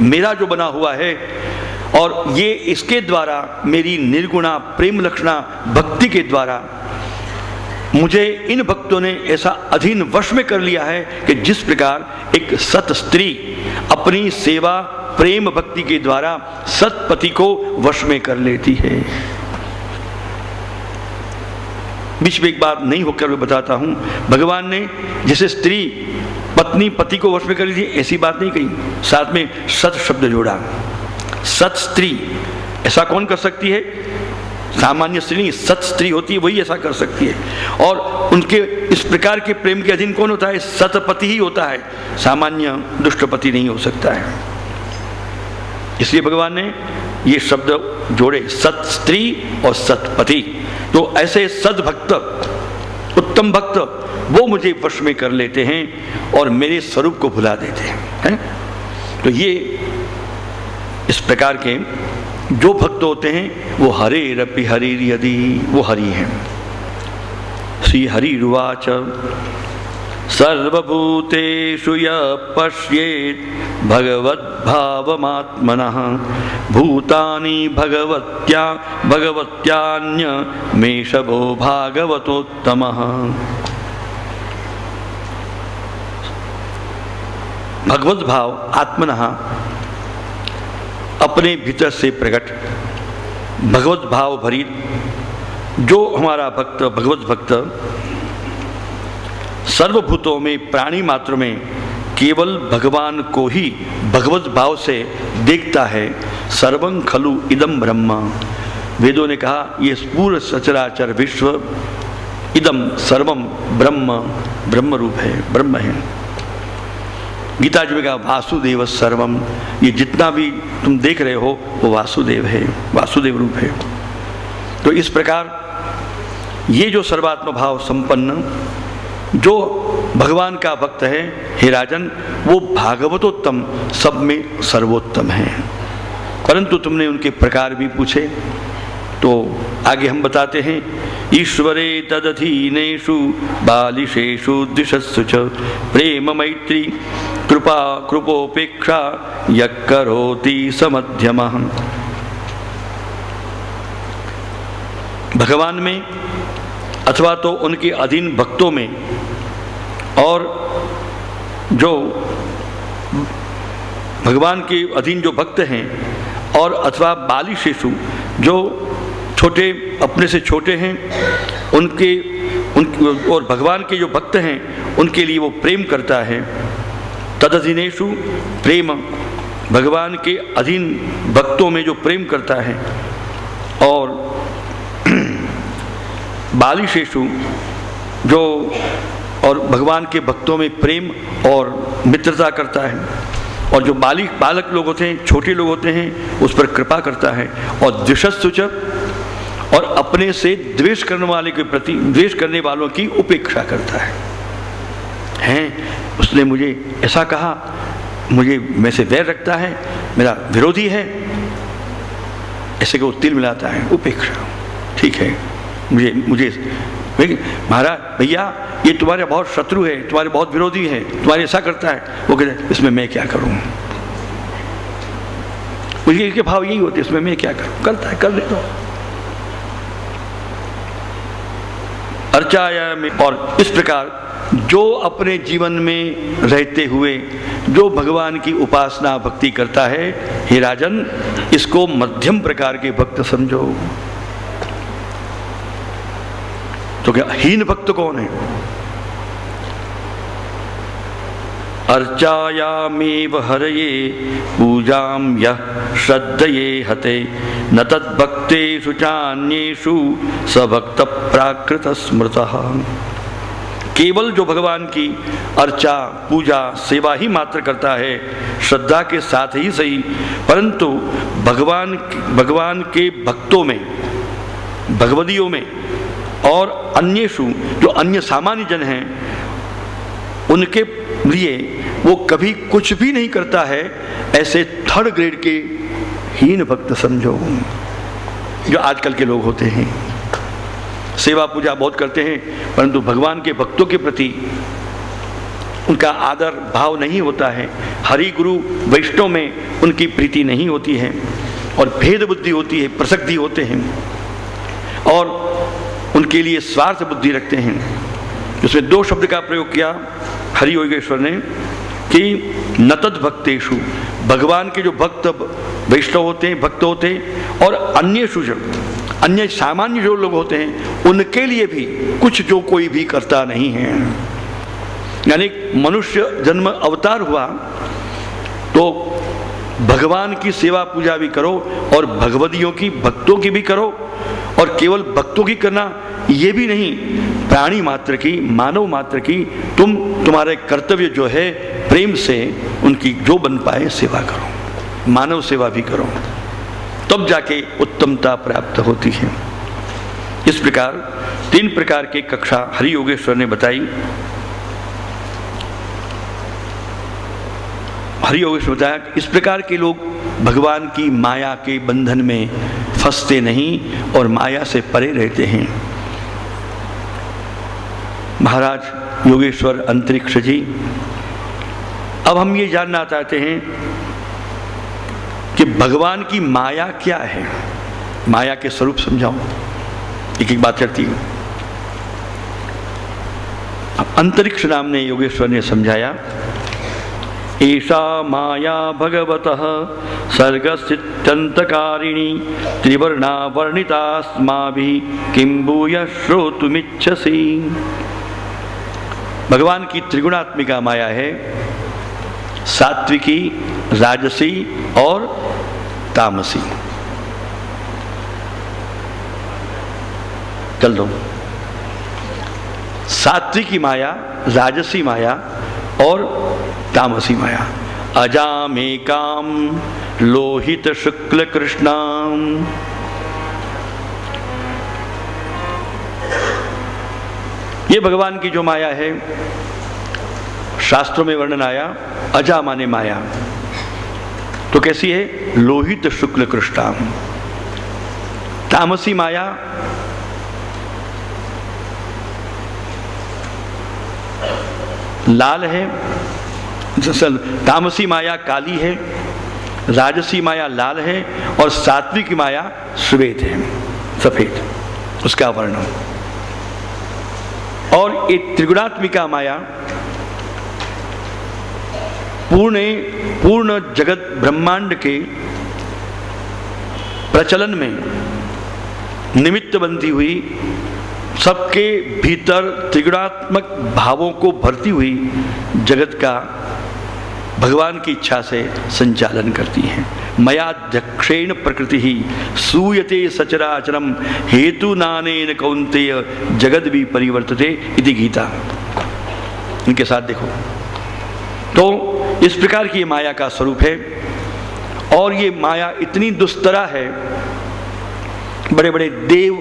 मेरा जो बना हुआ है, और ये इसके द्वारा मेरी निर्गुणा प्रेम लक्षणा भक्ति के द्वारा मुझे इन भक्तों ने ऐसा अधीन वश में कर लिया है कि जिस प्रकार एक सत स्त्री अपनी सेवा प्रेम भक्ति के द्वारा सतपति को वश में कर लेती है। बीच में एक बात नहीं होकर मैं बताता हूं, भगवान ने जैसे स्त्री पत्नी पति को वश में कर ली थी ऐसी बात नहीं कही, साथ में सत शब्द जोड़ा। सत स्त्री ऐसा कौन कर सकती है? सामान्य स्त्री नहीं, सत स्त्री होती है वही ऐसा कर सकती है। और उनके इस प्रकार के प्रेम के अधीन कौन होता है? सतपति ही होता है, सामान्य दुष्टपति नहीं हो सकता है। इसलिए भगवान ने ये शब्द जोड़े, सत स्त्री और सतपति। तो ऐसे सद्भक्त उत्तम भक्त वो मुझे वश में कर लेते हैं और मेरे स्वरूप को भुला देते हैं। तो ये इस प्रकार के जो भक्त होते हैं वो हरे रपि हरि यदि वो हरि हैं। श्री हरिरुवाच सर्वभूतेषु यः पश्येत् भगवद्भावमात्मनः भूतानि भगवत्यान्यमेषभो भागवतोत्तमः। भगवत भाव आत्मनः अपने भीतर से प्रकट भगवत भाव भरी जो हमारा भक्त भगवत भक्त सर्वभूतों में प्राणी मात्र में केवल भगवान को ही भगवत भाव से देखता है। सर्वं खलु इदम ब्रह्म, वेदों ने कहा ये पूर्ण सचराचर विश्व इदम सर्वम ब्रह्म, ब्रह्म रूप है, ब्रह्म है। गीता जी में कहा वासुदेव सर्वम, ये जितना भी तुम देख रहे हो वो वासुदेव है, वासुदेव रूप है। तो इस प्रकार ये जो सर्वात्म भाव संपन्न जो भगवान का भक्त है, हे राजन, वो भागवतोत्तम सब में सर्वोत्तम है। परंतु तुमने उनके प्रकार भी पूछे तो आगे हम बताते हैं, ईश्वरे तदधीनेषु बालिशेषु द्विषस्सु च प्रेम मैत्री कृपा कृपोपेक्षा यः करोति समध्यमः। भगवान में अथवा तो उनके अधीन भक्तों में, और जो भगवान के अधीन जो भक्त हैं, और अथवा बाली शिशु जो छोटे, अपने से छोटे हैं, और भगवान के जो भक्त हैं उनके लिए वो प्रेम करता है। तदधीनेषु प्रेम, भगवान के अधीन भक्तों में जो प्रेम करता है, और बालिशेषु जो और भगवान के भक्तों में प्रेम और मित्रता करता है, और जो बालक लोग होते हैं, छोटे लोग होते हैं, उस पर कृपा करता है। और द्विषस्तुच, और अपने से द्वेष करने वाले के प्रति, द्वेष करने वालों की उपेक्षा करता है। उसने मुझे ऐसा कहा, मुझे मैं से वैर रखता है, मेरा विरोधी है, ऐसे को तिल मिलाता है, उपेक्षा। ठीक है, मुझे महाराज भैया ये तुम्हारे बहुत शत्रु है, तुम्हारे बहुत विरोधी है, तुम्हारे ऐसा करता है, वो कहते हैं इसमें मैं क्या करूं। उसके भाव यही होते, इसमें मैं क्या करूं, करता है, कर देता हूं। अर्चाया में, और इस प्रकार जो अपने जीवन में रहते हुए जो भगवान की उपासना भक्ति करता है, हे राजन, इसको मध्यम प्रकार के भक्त समझो। तो क्या हीन भक्त कौन है? अर्चायामेव हरये पूजाम यः श्रद्धये हते न तद्भक्तेषु चान्येषु सभक्त प्राकृत स्मृतः। केवल जो भगवान की अर्चा, पूजा, सेवा ही मात्र करता है, श्रद्धा के साथ ही सही, परंतु भगवान के भक्तों में, भगवदियों में और अन्येषु जो अन्य सामान्य जन हैं, उनके लिए वो कभी कुछ भी नहीं करता है, ऐसे थर्ड ग्रेड के हीन भक्त समझो, जो आजकल के लोग होते हैं। सेवा पूजा बहुत करते हैं, परंतु भगवान के भक्तों के प्रति उनका आदर भाव नहीं होता है, हरि गुरु वैष्णव में उनकी प्रीति नहीं होती है, और भेद बुद्धि होती है, प्रसक्ति होते हैं, और उनके लिए स्वार्थ बुद्धि रखते हैं। उसमें दो शब्द का प्रयोग किया हरि योगेश्वर ने कि न तद भक्तेषु, भगवान के जो भक्त वैष्णव होते हैं, भक्त होते हैं, और अन्येषु, अन्य सामान्य जो लोग होते हैं, उनके लिए भी कुछ जो कोई भी करता नहीं है। यानी मनुष्य जन्म अवतार हुआ तो भगवान की सेवा पूजा भी करो, और भगवदियों की, भक्तों की भी करो, और केवल भक्तों की करना ये भी नहीं, प्राणी मात्र की, मानव मात्र की तुम्हारे कर्तव्य जो है प्रेम से उनकी जो बन पाए सेवा करो, मानव सेवा भी करो, तब जाके उत्तमता प्राप्त होती है। इस प्रकार 3 प्रकार के कक्षा हरि योगेश्वर ने बताई। हरि योगेश्वर बताया इस प्रकार के लोग भगवान की माया के बंधन में फंसते नहीं और माया से परे रहते हैं। महाराज योगेश्वर अंतरिक्ष जी, अब हम ये जानना चाहते हैं कि भगवान की माया क्या है, माया के स्वरूप समझाओ। एक एक बात करती हूँ। अंतरिक्ष नाम ने योगेश्वर ने समझाया, ऐसा माया भगवतः सर्गसित्यन्तकारिणी त्रिवर्णा वर्णितास्माभिः किं भूयः श्रोतुमिच्छसि। भगवान की त्रिगुणात्मिका माया है, सात्विकी, राजसी और तामसी। चल दो, सात्विकी माया, राजसी माया और तामसी माया। अजामेकाम लोहित शुक्ल कृष्णाम, ये भगवान की जो माया है, शास्त्रों में वर्णन आया, अजा माने माया, तो कैसी है? लोहित शुक्ल कृष्णाम। तामसी माया लाल है, तामसी माया काली है, राजसी माया लाल है, और सात्विक माया श्वेत है, सफेद, उसका वर्णन। और ये त्रिगुणात्मिका माया पूर्ण जगत ब्रह्मांड के प्रचलन में निमित्त बनती हुई, सबके भीतर त्रिगुणात्मक भावों को भरती हुई जगत का भगवान की इच्छा से संचालन करती है। मयाध्यक्षेण प्रकृति ही सूयते सचराचरम हेतु नानेन कौन्तेय जगद भी परिवर्तते इति गीता। इनके साथ देखो, तो इस प्रकार की माया का स्वरूप है। और ये माया इतनी दुस्तरा है, बड़े बड़े देव,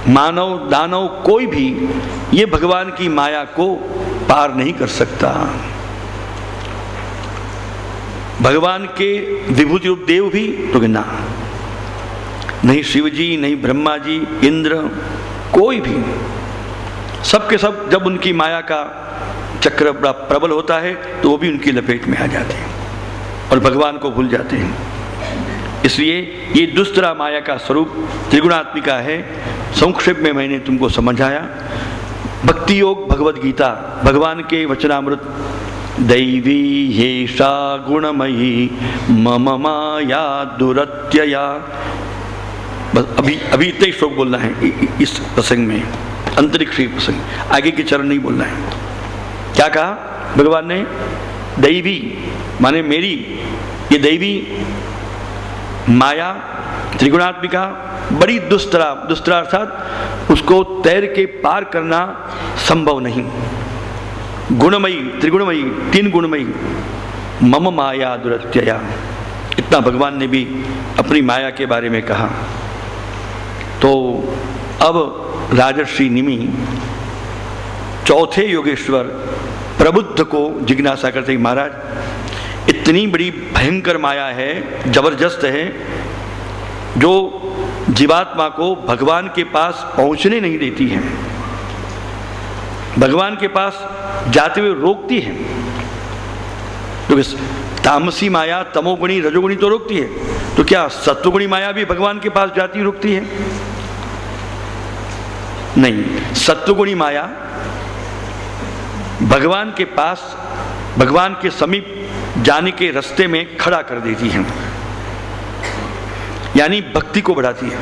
मानव, दानव, कोई भी ये भगवान की माया को पार नहीं कर सकता। भगवान के विभूति रूप देव भी तो गिना, नहीं शिव जी, नहीं ब्रह्मा जी, इंद्र, कोई भी, सबके सब जब उनकी माया का चक्र बड़ा प्रबल होता है तो वो भी उनकी लपेट में आ जाते हैं और भगवान को भूल जाते हैं। इसलिए ये दुस्तरा माया का स्वरूप त्रिगुणात्मिका है। संक्षेप में मैंने तुमको समझाया। भक्ति योग भगवद गीता, भगवान के वचनामृत। दैवी हेषा गुणमयी मम माया दुरत्यया। बस अभी इतना ही श्लोक बोलना है इस प्रसंग में, अंतरिक्ष प्रसंग, आगे के चरण नहीं बोलना है। क्या कहा भगवान ने? दैवी माने मेरी, ये दैवी माया त्रिगुणात्मिका बड़ी दुस्तरा अर्थात उसको तैर के पार करना संभव नहीं। गुणमयी, त्रिगुणमयी, तीन गुणमयी, मम माया दुरत्यया, इतना भगवान ने भी अपनी माया के बारे में कहा। तो अब राजर्षि निमि चौथे योगेश्वर प्रबुद्ध को जिज्ञासा करते हैं, महाराज इतनी बड़ी भयंकर माया है, जबरदस्त है, जो जीवात्मा को भगवान के पास पहुंचने नहीं देती है, भगवान के पास जाते हुए रोकती है। तो तामसी माया, तमोगुणी, रजोगुणी तो रोकती है, तो क्या सत्वगुणी माया भी भगवान के पास जाती रोकती है? नहीं, सत्वगुणी माया भगवान के पास, भगवान के समीप जाने के रास्ते में खड़ा कर देती है, यानी भक्ति को बढ़ाती है,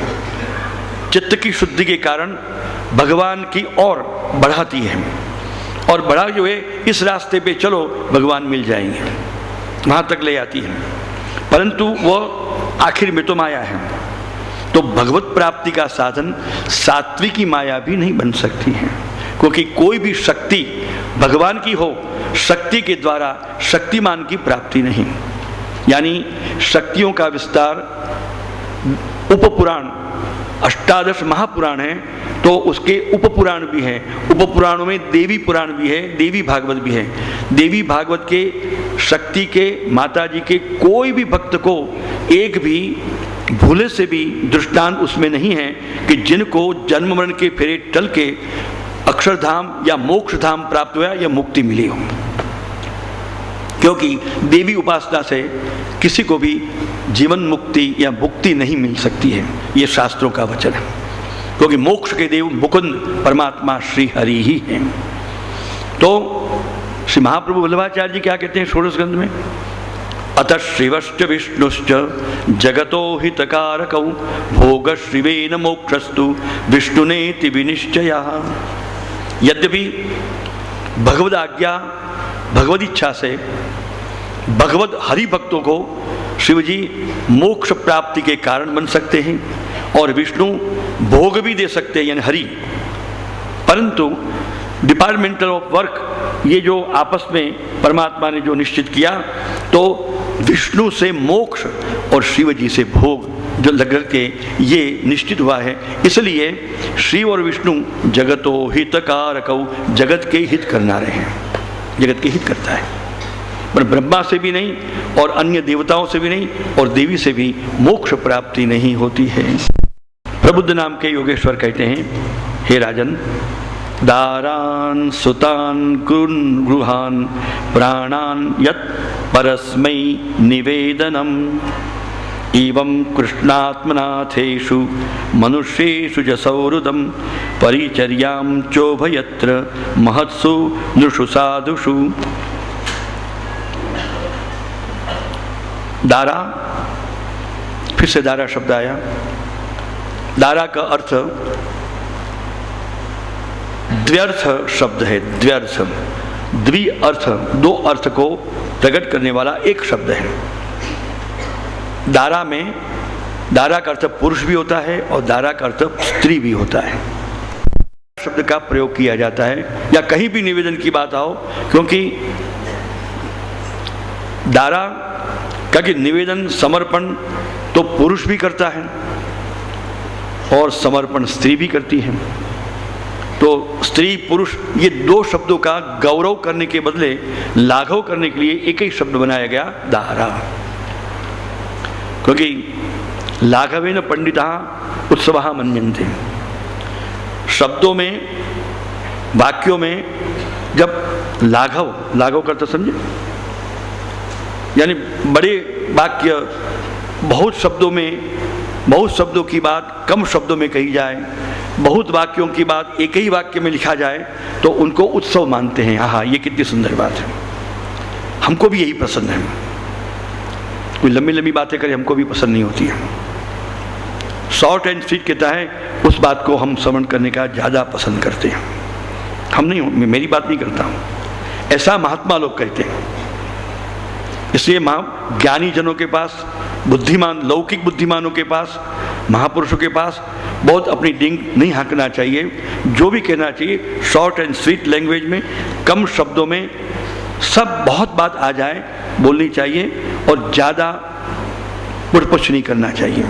चित्त की शुद्धि के कारण भगवान की ओर बढ़ाती है, और बढ़ा जो है इस रास्ते पे चलो भगवान मिल जाएंगे, वहां तक ले आती है। परंतु वह आखिर में तो माया है, तो भगवत प्राप्ति का साधन सात्विकी माया भी नहीं बन सकती है, क्योंकि कोई भी शक्ति भगवान की हो, शक्ति के द्वारा शक्तिमान की प्राप्ति नहीं। यानी शक्तियों का विस्तार उपपुराण, अष्टादश महापुराण है, तो उसके उपपुराण भी हैं। उपपुराणों में देवी पुराण भी है, देवी भागवत भी है। देवी भागवत के शक्ति के, माता जी के कोई भी भक्त को एक भी भूले से भी दृष्टांत उसमें नहीं है कि जिनको जन्म मरण के फेरे टल के अक्षरधाम या मोक्षधाम प्राप्त हुआ या मुक्ति मिली हो। क्योंकि देवी उपासना से किसी को भी जीवन मुक्ति या मुक्ति नहीं मिल सकती है, ये शास्त्रों का वचन है। क्योंकि मोक्ष के देव मुकुंद परमात्मा श्री हरि ही हैं। तो श्री महाप्रभु वल्लभाचार्य जी क्या कहते हैं षोडश स्कंध में? अतः शिवश्च विष्णुश्च जगतो हितकारकौ भोग श्रीवेन मोक्षस्तु विष्णुनेति विनिश्चयः। यद्यपि भगवद आज्ञा, भगवद इच्छा से भगवद हरि भक्तों को शिव जी मोक्ष प्राप्ति के कारण बन सकते हैं और विष्णु भोग भी दे सकते हैं, यानी हरि, परंतु डिपार्टमेंटल ऑफ वर्क, ये जो आपस में परमात्मा ने जो निश्चित किया, तो विष्णु से मोक्ष और शिव जी से भोग जो लग के ये निश्चित हुआ है। इसलिए शिव और विष्णु जगतो हितकारकौ, जगत के हित करना रहे हैं, जगत के हित करता है, पर ब्रह्मा से भी नहीं और अन्य देवताओं से भी नहीं और देवी से भी मोक्ष प्राप्ति नहीं होती है। प्रबुद्ध नाम के योगेश्वर कहते हैं, हे राजन, दारान सुतान गृहान प्राणान यत् परस्मै निवेदनम एवं कृष्णात्मनाथेषु मनुष्येषु च सौहृदं परिचर्यां चोभयत्र महत्सु नृषु साधुषु। दारा, फिर से दारा शब्द आया। दारा का अर्थ द्व्यर्थ शब्द है। द्व्यर्थ, द्वि अर्थ, दो अर्थ को प्रकट करने वाला एक शब्द है। दारा में दारा का अर्थ पुरुष भी होता है और दारा का अर्थ स्त्री भी होता है। शब्द का प्रयोग किया जाता है या कहीं भी निवेदन की बात आओ, क्योंकि दारा का कि निवेदन समर्पण तो पुरुष भी करता है और समर्पण स्त्री भी करती है। तो स्त्री पुरुष ये दो शब्दों का गौरव करने के बदले लाघव करने के लिए एक ही शब्द बनाया गया, दारा। क्योंकि लाघवेन पंडिता उत्सवः मन्यन्ते। शब्दों में, वाक्यों में जब लाघव करते समझे, यानी बड़े वाक्य बहुत शब्दों की बात कम शब्दों में कही जाए, बहुत वाक्यों की बात एक ही वाक्य में लिखा जाए तो उनको उत्सव मानते हैं। हाँ, ये कितनी सुंदर बात है। हमको भी यही पसंद है। कोई लंबी लंबी बातें करे हमको भी पसंद नहीं होती है। शॉर्ट एंड स्वीट कहता है उस बात को हम श्रवण करने का ज़्यादा पसंद करते हैं। हम नहीं, मेरी बात नहीं करता हूँ, ऐसा महात्मा लोग कहते हैं। इसलिए ज्ञानी जनों के पास, बुद्धिमान लौकिक बुद्धिमानों के पास, महापुरुषों के पास बहुत अपनी डिंग नहीं हाँकना चाहिए। जो भी कहना चाहिए शॉर्ट एंड स्वीट लैंग्वेज में, कम शब्दों में सब बहुत बात आ जाए बोलनी चाहिए और ज़्यादा पुछ नहीं करना चाहिए।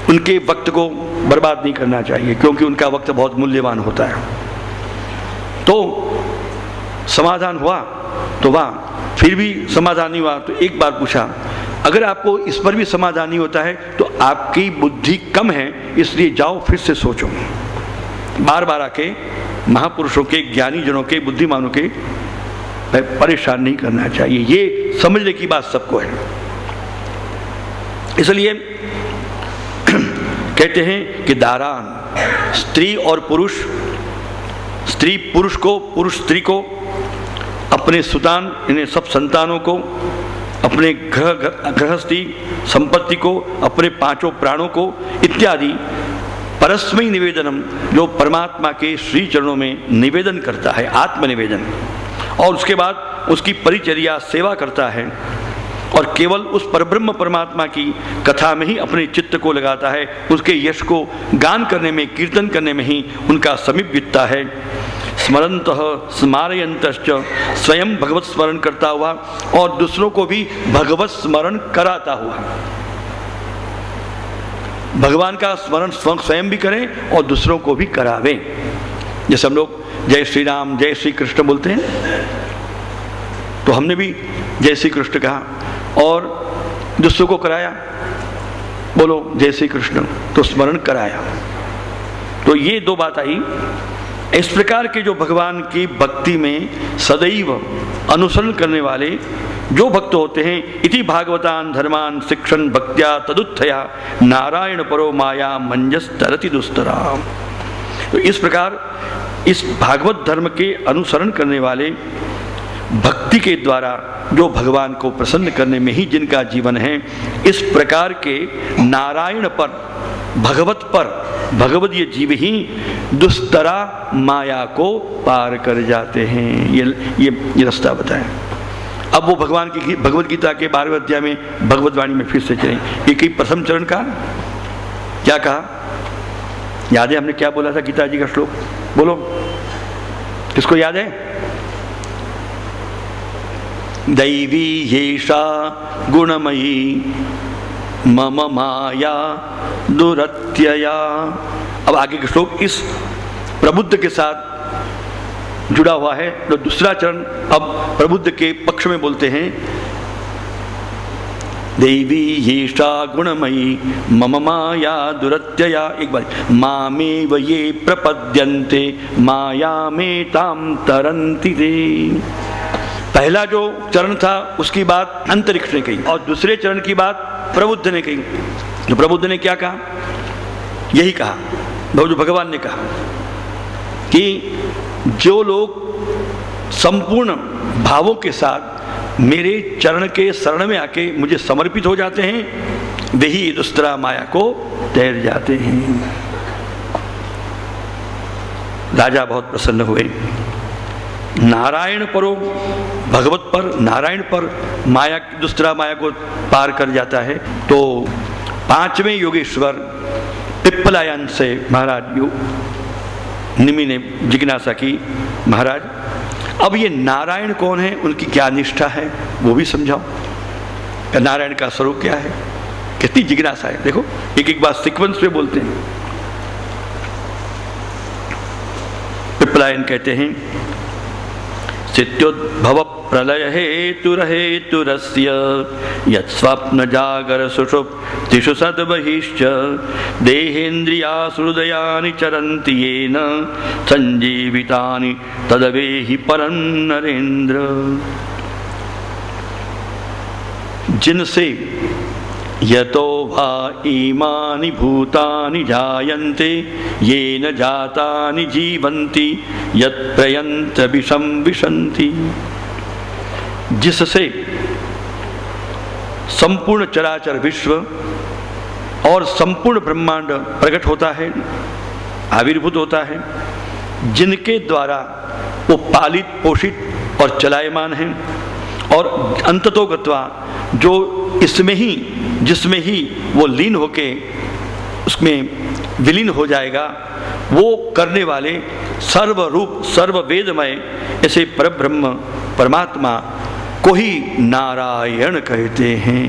उनके वक्त को बर्बाद नहीं करना चाहिए क्योंकि उनका वक्त बहुत मूल्यवान होता है। तो समाधान हुआ तो वाह, फिर भी समाधान नहीं हुआ तो एक बार पूछा, अगर आपको इस पर भी समाधान नहीं होता है तो आपकी बुद्धि कम है, इसलिए जाओ फिर से सोचो। बार बार आके महापुरुषों के, ज्ञानी जनों के, बुद्धिमानों के परेशान नहीं करना चाहिए। ये समझने की बात सबको है। इसलिए कहते हैं कि दारान, स्त्री और पुरुष, स्त्री पुरुष को, पुरुष स्त्री को, अपने सुतान इन्हें सब संतानों को, अपने गृहस्थी संपत्ति को, अपने पांचों प्राणों को इत्यादि परस्मै निवेदनम, जो परमात्मा के श्री चरणों में निवेदन करता है, आत्मनिवेदन, और उसके बाद उसकी परिचर्या सेवा करता है और केवल उस परब्रह्म परमात्मा की कथा में ही अपने चित्त को लगाता है। उसके यश को गान करने में, कीर्तन करने में ही उनका समीप बीतता है। स्मरन्तः स्मारयन्तश्च, स्वयं भगवत स्मरण करता हुआ और दूसरों को भी भगवत स्मरण कराता हुआ। भगवान का स्मरण स्वयं भी करें और दूसरों को भी करावें। जैसे हम लोग जय श्री राम, जय श्री कृष्ण बोलते हैं, तो हमने भी जय श्री कृष्ण कहा और दूसरों को कराया, बोलो जय श्री कृष्ण, तो स्मरण कराया। तो ये दो बात आई। इस प्रकार के जो भगवान की भक्ति में सदैव अनुसरण करने वाले जो भक्त होते हैं, इति भागवतान धर्मान शिक्षण भक्त्या तदुत्थया नारायण परो माया मंजस तरति दुस्तरा। तो इस प्रकार इस भागवत धर्म के अनुसरण करने वाले, भक्ति के द्वारा जो भगवान को प्रसन्न करने में ही जिनका जीवन है, इस प्रकार के नारायण पर, भगवत पर, भगवदीय जीव ही दुस्तरा माया को पार कर जाते हैं। ये रास्ता बताएं। अब वो भगवान की भगवद गीता के 12वें अध्याय में भगवत वाणी में फिर से चलें। ये कई प्रथम चरण का क्या कहा, याद है हमने क्या बोला था? गीता जी का श्लोक बोलो, किसको याद है? दैवी येषा गुणमयी मम माया दुरत्यया। अब आगे का श्लोक इस प्रबुद्ध के साथ जुड़ा हुआ है। तो दूसरा चरण अब प्रबुद्ध के पक्ष में बोलते हैं, देवी येषा गुणमयी मम माया दुरत्यया। एक बार, मामेव ये प्रपद्यन्ते माया में ताम तरन्ति ते। पहला जो चरण था उसकी बात अंतरिक्ष ने कही और दूसरे चरण की बात प्रबुद्ध ने कही। तो प्रबुद्ध ने क्या कहा? यही कहा, जो भगवान ने कहा कि जो लोग संपूर्ण भावों के साथ मेरे चरण के शरण में आके मुझे समर्पित हो जाते हैं वही दुष्टरा माया को तैर जाते हैं। राजा बहुत प्रसन्न हुए। नारायण परो भगवत पर, नारायण पर माया, दुष्टरा माया को पार कर जाता है। तो पांचवें योगेश्वर पिप्पलायन से महाराज निमि ने जिज्ञासा की, महाराज अब ये नारायण कौन है, उनकी क्या निष्ठा है वो भी समझाओ, नारायण का स्वरूप क्या है। कितनी जिज्ञासा है, देखो एक एक बात सीक्वेंस में बोलते हैं। पिप्पलायन कहते हैं चित्योद्भव प्रलय हेतुरहेतुरस्य यत्स्वप्न जागर सुषुप्तिषु सद्बहिश्च देहेन्द्रियासु हृदयानि चरन्ति येन संजीवितानि तदवेहि परं नरेन्द्र। जिनसे यतो वा इमानि भूतानि जायन्ते येन जातानि जीवन्ति यत्प्रयन्त विषं विशन्ति। जिससे संपूर्ण चराचर विश्व और संपूर्ण ब्रह्मांड प्रकट होता है, आविर्भूत होता है, जिनके द्वारा वो पालित पोषित और चलायमान हैं और अंततोगत्वा जो इसमें ही जिसमें ही वो लीन होके उसमें विलीन हो जाएगा, वो करने वाले सर्वरूप सर्ववेदमय ऐसे परब्रह्म परमात्मा को ही नारायण कहते हैं।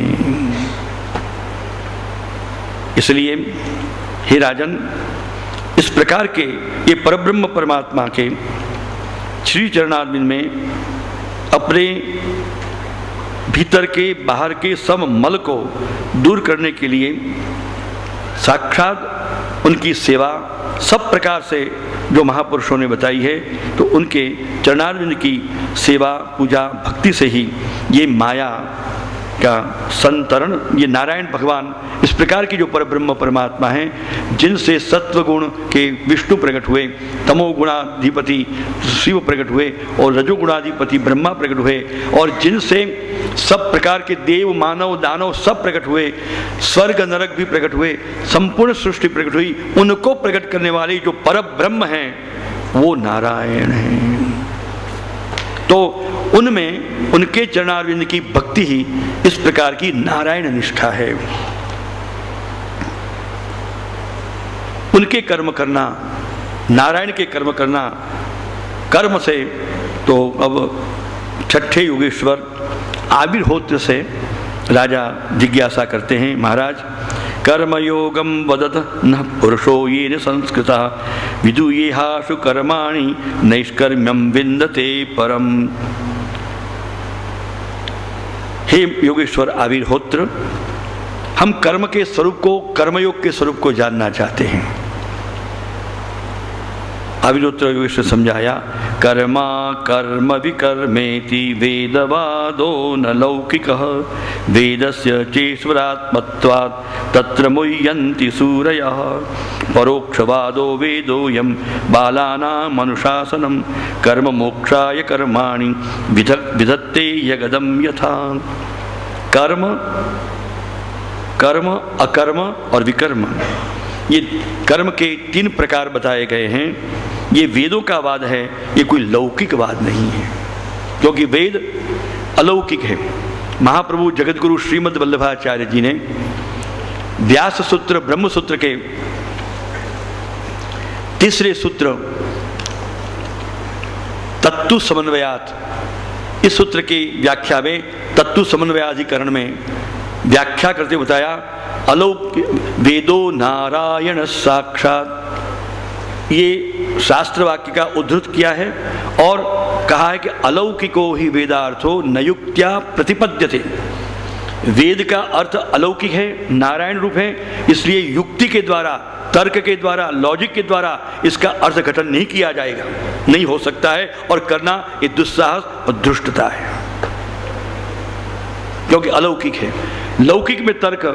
इसलिए हे राजन, इस प्रकार के ये परब्रह्म परमात्मा के श्री चरणारविंद में अपने भीतर के बाहर के सब मल को दूर करने के लिए साक्षात उनकी सेवा सब प्रकार से जो महापुरुषों ने बताई है, तो उनके चरणारविंद की सेवा पूजा भक्ति से ही ये माया का संतरण, ये नारायण भगवान इस प्रकार की जो परब्रह्म परमात्मा हैं, जिनसे सत्व गुण के विष्णु प्रकट हुए, तमोगुणाधिपति शिव प्रकट हुए और रजोगुणाधिपति ब्रह्मा प्रकट हुए, और जिनसे सब प्रकार के देव मानव दानव सब प्रकट हुए, स्वर्ग नरक भी प्रकट हुए, संपूर्ण सृष्टि प्रकट हुई, उनको प्रकट करने वाले जो परब्रह्म हैं वो नारायण हैं। तो उनमें उनके चरणारविंद की भक्ति ही इस प्रकार की नारायण निष्ठा है। उनके कर्म करना, नारायण के कर्म करना, कर्म से तो अब छठे योगेश्वर आविर्होत्र से राजा जिज्ञासा करते हैं, महाराज कर्मयोगम वदत न पुरुषो येन संस्कृता विदुयेहाशु कर्माणि नैष्कर्म्यम विन्दते परम। हे योगेश्वर आविर्होत्र, हम कर्म के स्वरूप को, कर्मयोग के स्वरूप को जानना चाहते हैं। आविर्होत्र योगेश्वर समझाया, कर्मा कर्म विकर्मेति वेदवादो न लौकिकः वेदस्य चेश्वरात्मत्वात् तत्र मुह्यन्ति सूरयः परोक्षवादो वेदोऽयं बालानाम् अनुशासनं कर्म मोक्षाय कर्माणि विधत्ते यगदं यथा। कर्म, कर्म, अकर्म और विकर्म, ये कर्म के 3 प्रकार बताए गए हैं। ये वेदों का वाद है, ये कोई लौकिक वाद नहीं है, क्योंकि वेद अलौकिक है। महाप्रभु जगतगुरु श्रीमद् वल्लभाचार्य जी ने व्यास सूत्र ब्रह्म सूत्र के 3रे सूत्र तत्तु समन्वयात, इस सूत्र की व्याख्या में तत्तु समन्वयाधिकरण में व्याख्या करते बताया, अलौकिक वेदो नारायण साक्षात, ये शास्त्र वाक्य का उद्धृत किया है और कहा है कि अलौकिको ही वेदार्थो नयुक्त्या प्रतिपद्यते। वेद का अर्थ अलौकिक है, नारायण रूप है, इसलिए युक्ति के द्वारा, तर्क के द्वारा, लॉजिक के द्वारा इसका अर्थ घटन नहीं किया जाएगा, नहीं हो सकता है, और करना ये दुस्साहस और दुष्टता है, क्योंकि अलौकिक है। लौकिक में तर्क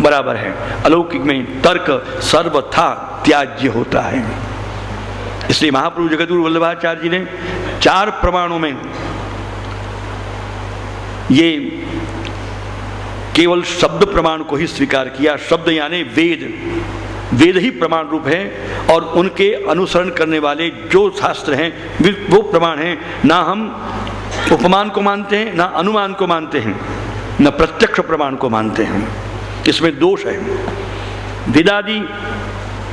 बराबर है, अलौकिक में तर्क सर्वथा त्याज्य होता है। इसलिए महाप्रभु जगद्गुरु वल्लभाचार्य जी ने 4 प्रमाणों में ये केवल शब्द प्रमाण को ही स्वीकार किया। शब्द यानी वेद, वेद ही प्रमाण रूप है, और उनके अनुसरण करने वाले जो शास्त्र हैं वो प्रमाण हैं। ना हम उपमान को मानते हैं, ना अनुमान को मानते हैं, न प्रत्यक्ष प्रमाण को मानते हैं। इसमें दोष है। वेदादि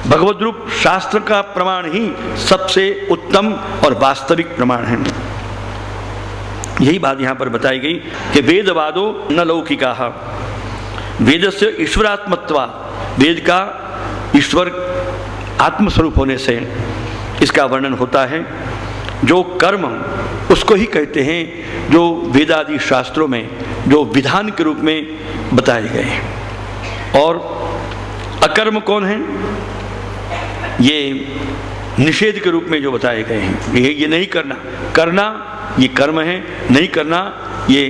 भगवद रूप शास्त्र का प्रमाण ही सबसे उत्तम और वास्तविक प्रमाण है। यही बात यहाँ पर बताई गई कि वेदवादो न लौकिकाः, वेदस्य ईश्वरात्मत्वा, वेद का ईश्वर आत्मस्वरूप होने से इसका वर्णन होता है। जो कर्म उसको ही कहते हैं जो वेदादि शास्त्रों में जो विधान के रूप में बताए गए हैं। और अकर्म कौन है? ये निषेध के रूप में जो बताए गए हैं। ये नहीं करना, करना ये कर्म है, नहीं करना ये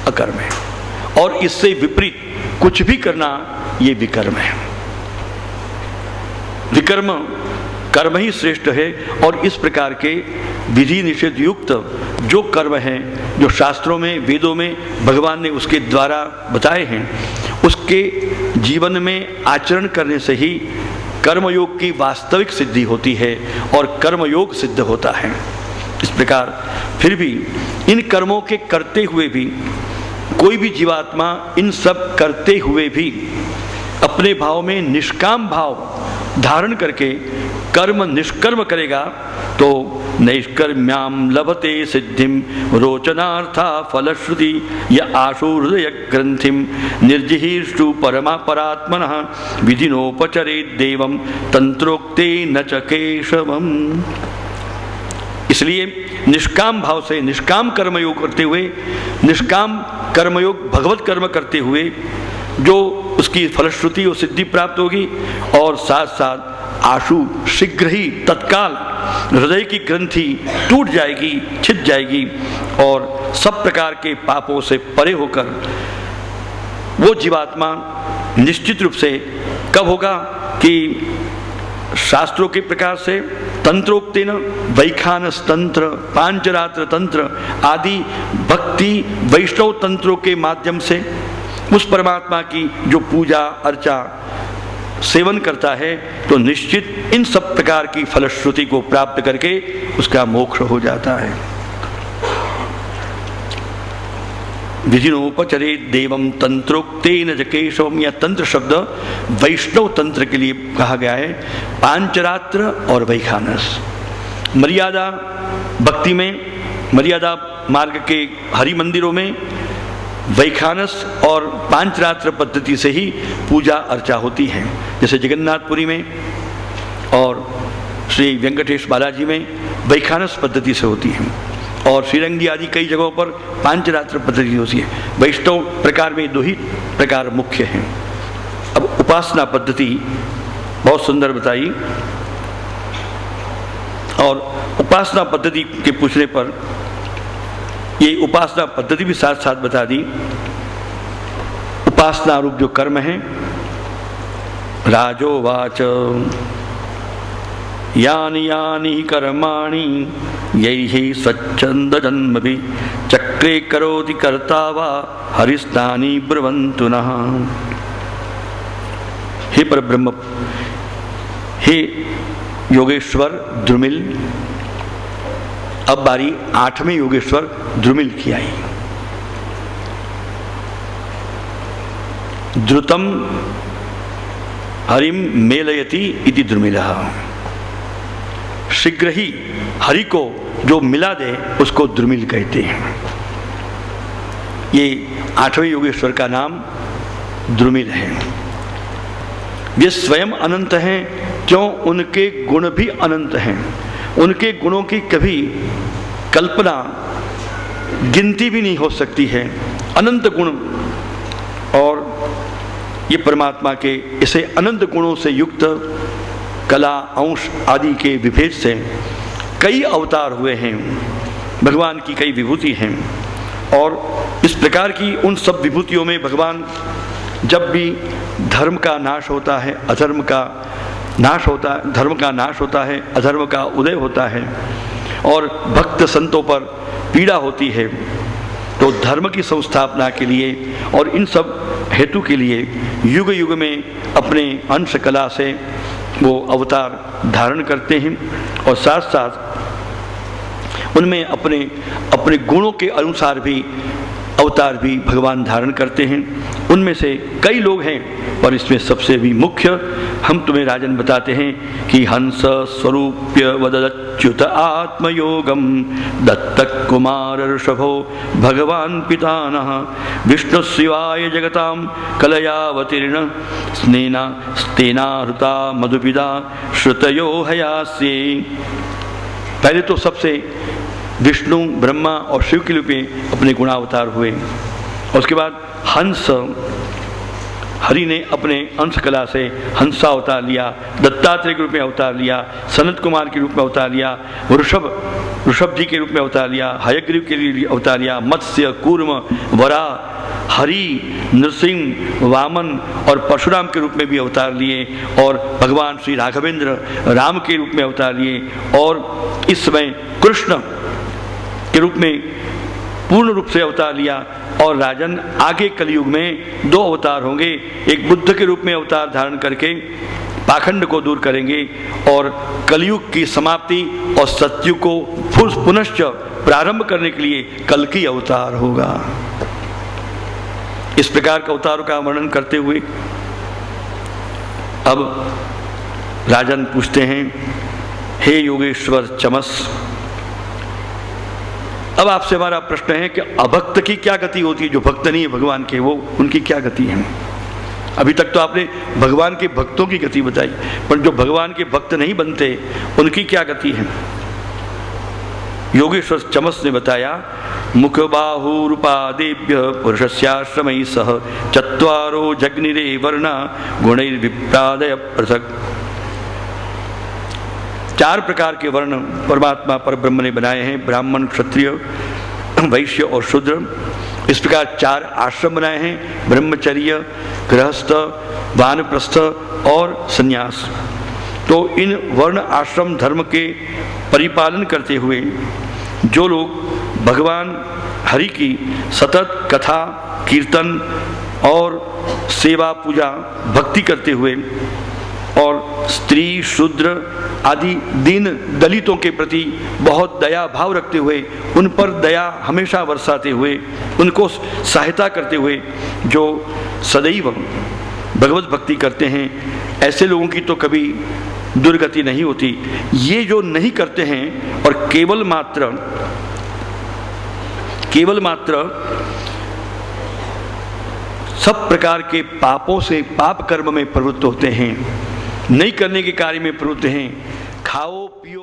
अकर्म है, और इससे विपरीत कुछ भी करना ये विकर्म है। विकर्म कर्म ही श्रेष्ठ है, और इस प्रकार के विधि निषेध युक्त जो कर्म हैं, जो शास्त्रों में, वेदों में भगवान ने उसके द्वारा बताए हैं, उसके जीवन में आचरण करने से ही कर्मयोग की वास्तविक सिद्धि होती है और कर्मयोग सिद्ध होता है। इस प्रकार फिर भी इन कर्मों के करते हुए भी कोई भी जीवात्मा इन सब करते हुए भी अपने भाव में निष्काम भाव धारण करके कर्म निष्कर्म करेगा तो नैष्कर्म्याम लभते सिद्धिम रोचनार्था फलश्रुति य आशु हृदय ग्रंथिम निर्जिहीर्षु परमा परात्मनः विधिनोपचरे देवम तंत्रोक्ते न च केशवम। इसलिए निष्काम भाव से निष्काम कर्मयोग करते हुए, निष्काम कर्मयोग भगवत कर्म करते हुए जो उसकी फलश्रुति और सिद्धि प्राप्त होगी, और साथ साथ आशु शीघ्र ही तत्काल हृदय की ग्रंथि टूट जाएगी, छिद जाएगी, और सब प्रकार के पापों से परे होकर वो जीवात्मा निश्चित रूप से कब होगा कि शास्त्रों के प्रकार से तंत्रोक्तेन वैखानस तंत्र, पांचरात्र तंत्र आदि भक्ति वैष्णव तंत्रों के माध्यम से उस परमात्मा की जो पूजा अर्चा सेवन करता है, तो निश्चित इन सब प्रकार की फलश्रुति को प्राप्त करके उसका मोक्ष हो जाता है। विधिनोपचरे देवम तंत्रोक्तेन च केशवम, या तंत्र शब्द वैष्णव तंत्र के लिए कहा गया है। पांचरात्र और वैखानस, मर्यादा भक्ति में, मर्यादा मार्ग के हरि मंदिरों में वैखानस और पांचरात्र पद्धति से ही पूजा अर्चा होती है। जैसे जगन्नाथपुरी में और श्री वेंकटेश बालाजी में वैखानस पद्धति से होती है, और श्रीरंगी आदि कई जगहों पर पांचरात्र पद्धति होती है। वैष्णव प्रकार में 2 ही प्रकार मुख्य हैं। अब उपासना पद्धति बहुत सुंदर बताई, और उपासना पद्धति के पूछने पर ये उपासना पद्धति भी साथ साथ बता दी। उपासना रूप जो कर्म है, राजोवाच यानि यानि कर्माणि यैहि स्वच्छंद जन्मभि चक्रे करोति कर्ता वा हरिस्तानि ब्रुवन्तु नः। हे परब्रह्म, हे योगेश्वर द्रुमिल, अब बारी 8वें योगेश्वर द्रुमिल की आई। द्रुतम हरिम मेलयति इति द्रुमिलः, शीघ्र ही हरि को जो मिला दे उसको द्रुमिल कहते हैं। ये 8वें योगेश्वर का नाम द्रुमिल है। वे स्वयं अनंत हैं, क्यों? उनके गुण भी अनंत हैं। उनके गुणों की कभी कल्पना गिनती भी नहीं हो सकती है। अनंत गुण और ये परमात्मा के इसे अनंत गुणों से युक्त कला, अंश आदि के विभेद से कई अवतार हुए हैं, भगवान की कई विभूति हैं। और इस प्रकार की उन सब विभूतियों में भगवान जब भी धर्म का नाश होता है, अधर्म का नाश होता है, धर्म का नाश होता है, अधर्म का उदय होता है और भक्त संतों पर पीड़ा होती है, तो धर्म की संस्थापना के लिए और इन सब हेतु के लिए युग युग में अपने अंश कला से वो अवतार धारण करते हैं और साथ साथ उनमें अपने अपने गुणों के अनुसार भी अवतार भी भगवान धारण करते हैं। उनमें से कई लोग हैं, पर इसमें सबसे भी मुख्य हम तुम्हें राजन बताते हैं कि हंस स्वरूप्य वदच्युत आत्मयोगम दत्तक कुमार ऋषभो भगवान पितानः विष्णु शिवाय जगताम कलयावतीर्ण स्नेना स्तेनाहृता मधुपिदा श्रुतयो हयास्ये। पहले तो सबसे विष्णु, ब्रह्मा और शिव के रूप में अपने गुणावतार हुए और उसके बाद हंस, हरि ने अपने अंश कला से हंसा अवतार लिया, दत्तात्रेय के रूप में अवतार लिया, सनत कुमार के रूप में अवतार लिया, ऋषभ जी के रूप में अवतार लिया, हयग्रीव के लिए अवतार लिया, मत्स्य, कूर्म, वराह, हरि, नृसिंह, वामन और परशुराम के रूप में भी अवतार लिए और भगवान श्री राघवेंद्र राम के रूप में अवतार लिए और इस समय कृष्ण के रूप में पूर्ण रूप से अवतार लिया। और राजन आगे कलयुग में दो अवतार होंगे, एक बुद्ध के रूप में अवतार धारण करके पाखंड को दूर करेंगे और कलयुग की समाप्ति और सत्युग को पुनश्च प्रारंभ करने के लिए कल की अवतार होगा। इस प्रकार के अवतारों का वर्णन करते हुए अब राजन पूछते हैं, हे योगेश्वर चमस, अब आपसे हमारा प्रश्न है कि अभक्त की क्या गति होती है, जो भक्त नहीं है भगवान के, वो उनकी क्या गति है। अभी तक तो आपने भगवान के भक्तों की गति बताई, पर जो भगवान के भक्त नहीं बनते उनकी क्या गति है। योगेश्वर चमस ने बताया, मुख बाहुरूपादेभ्य पुरुषस्याश्रमैः सह चत्वारो जग्निरे वर्णा गुणैर्विप्रादय पृथक्। चार प्रकार के वर्ण परमात्मा पर ब्रह्म ने बनाए हैं, ब्राह्मण, क्षत्रिय, वैश्य और शूद्र। इस प्रकार चार आश्रम बनाए हैं, ब्रह्मचर्य, गृहस्थ, वानप्रस्थ और संन्यास। तो इन वर्ण आश्रम धर्म के परिपालन करते हुए जो लोग भगवान हरि की सतत कथा, कीर्तन और सेवा, पूजा, भक्ति करते हुए और स्त्री, शूद्र आदि दीन दलितों के प्रति बहुत दया भाव रखते हुए उन पर दया हमेशा बरसाते हुए उनको सहायता करते हुए जो सदैव भगवत भक्ति करते हैं, ऐसे लोगों की तो कभी दुर्गति नहीं होती। ये जो नहीं करते हैं और केवल मात्र सब प्रकार के पापों से, पाप कर्म में प्रवृत्त होते हैं, नहीं करने के कार्य में प्रवृत्त हैं, खाओ पियो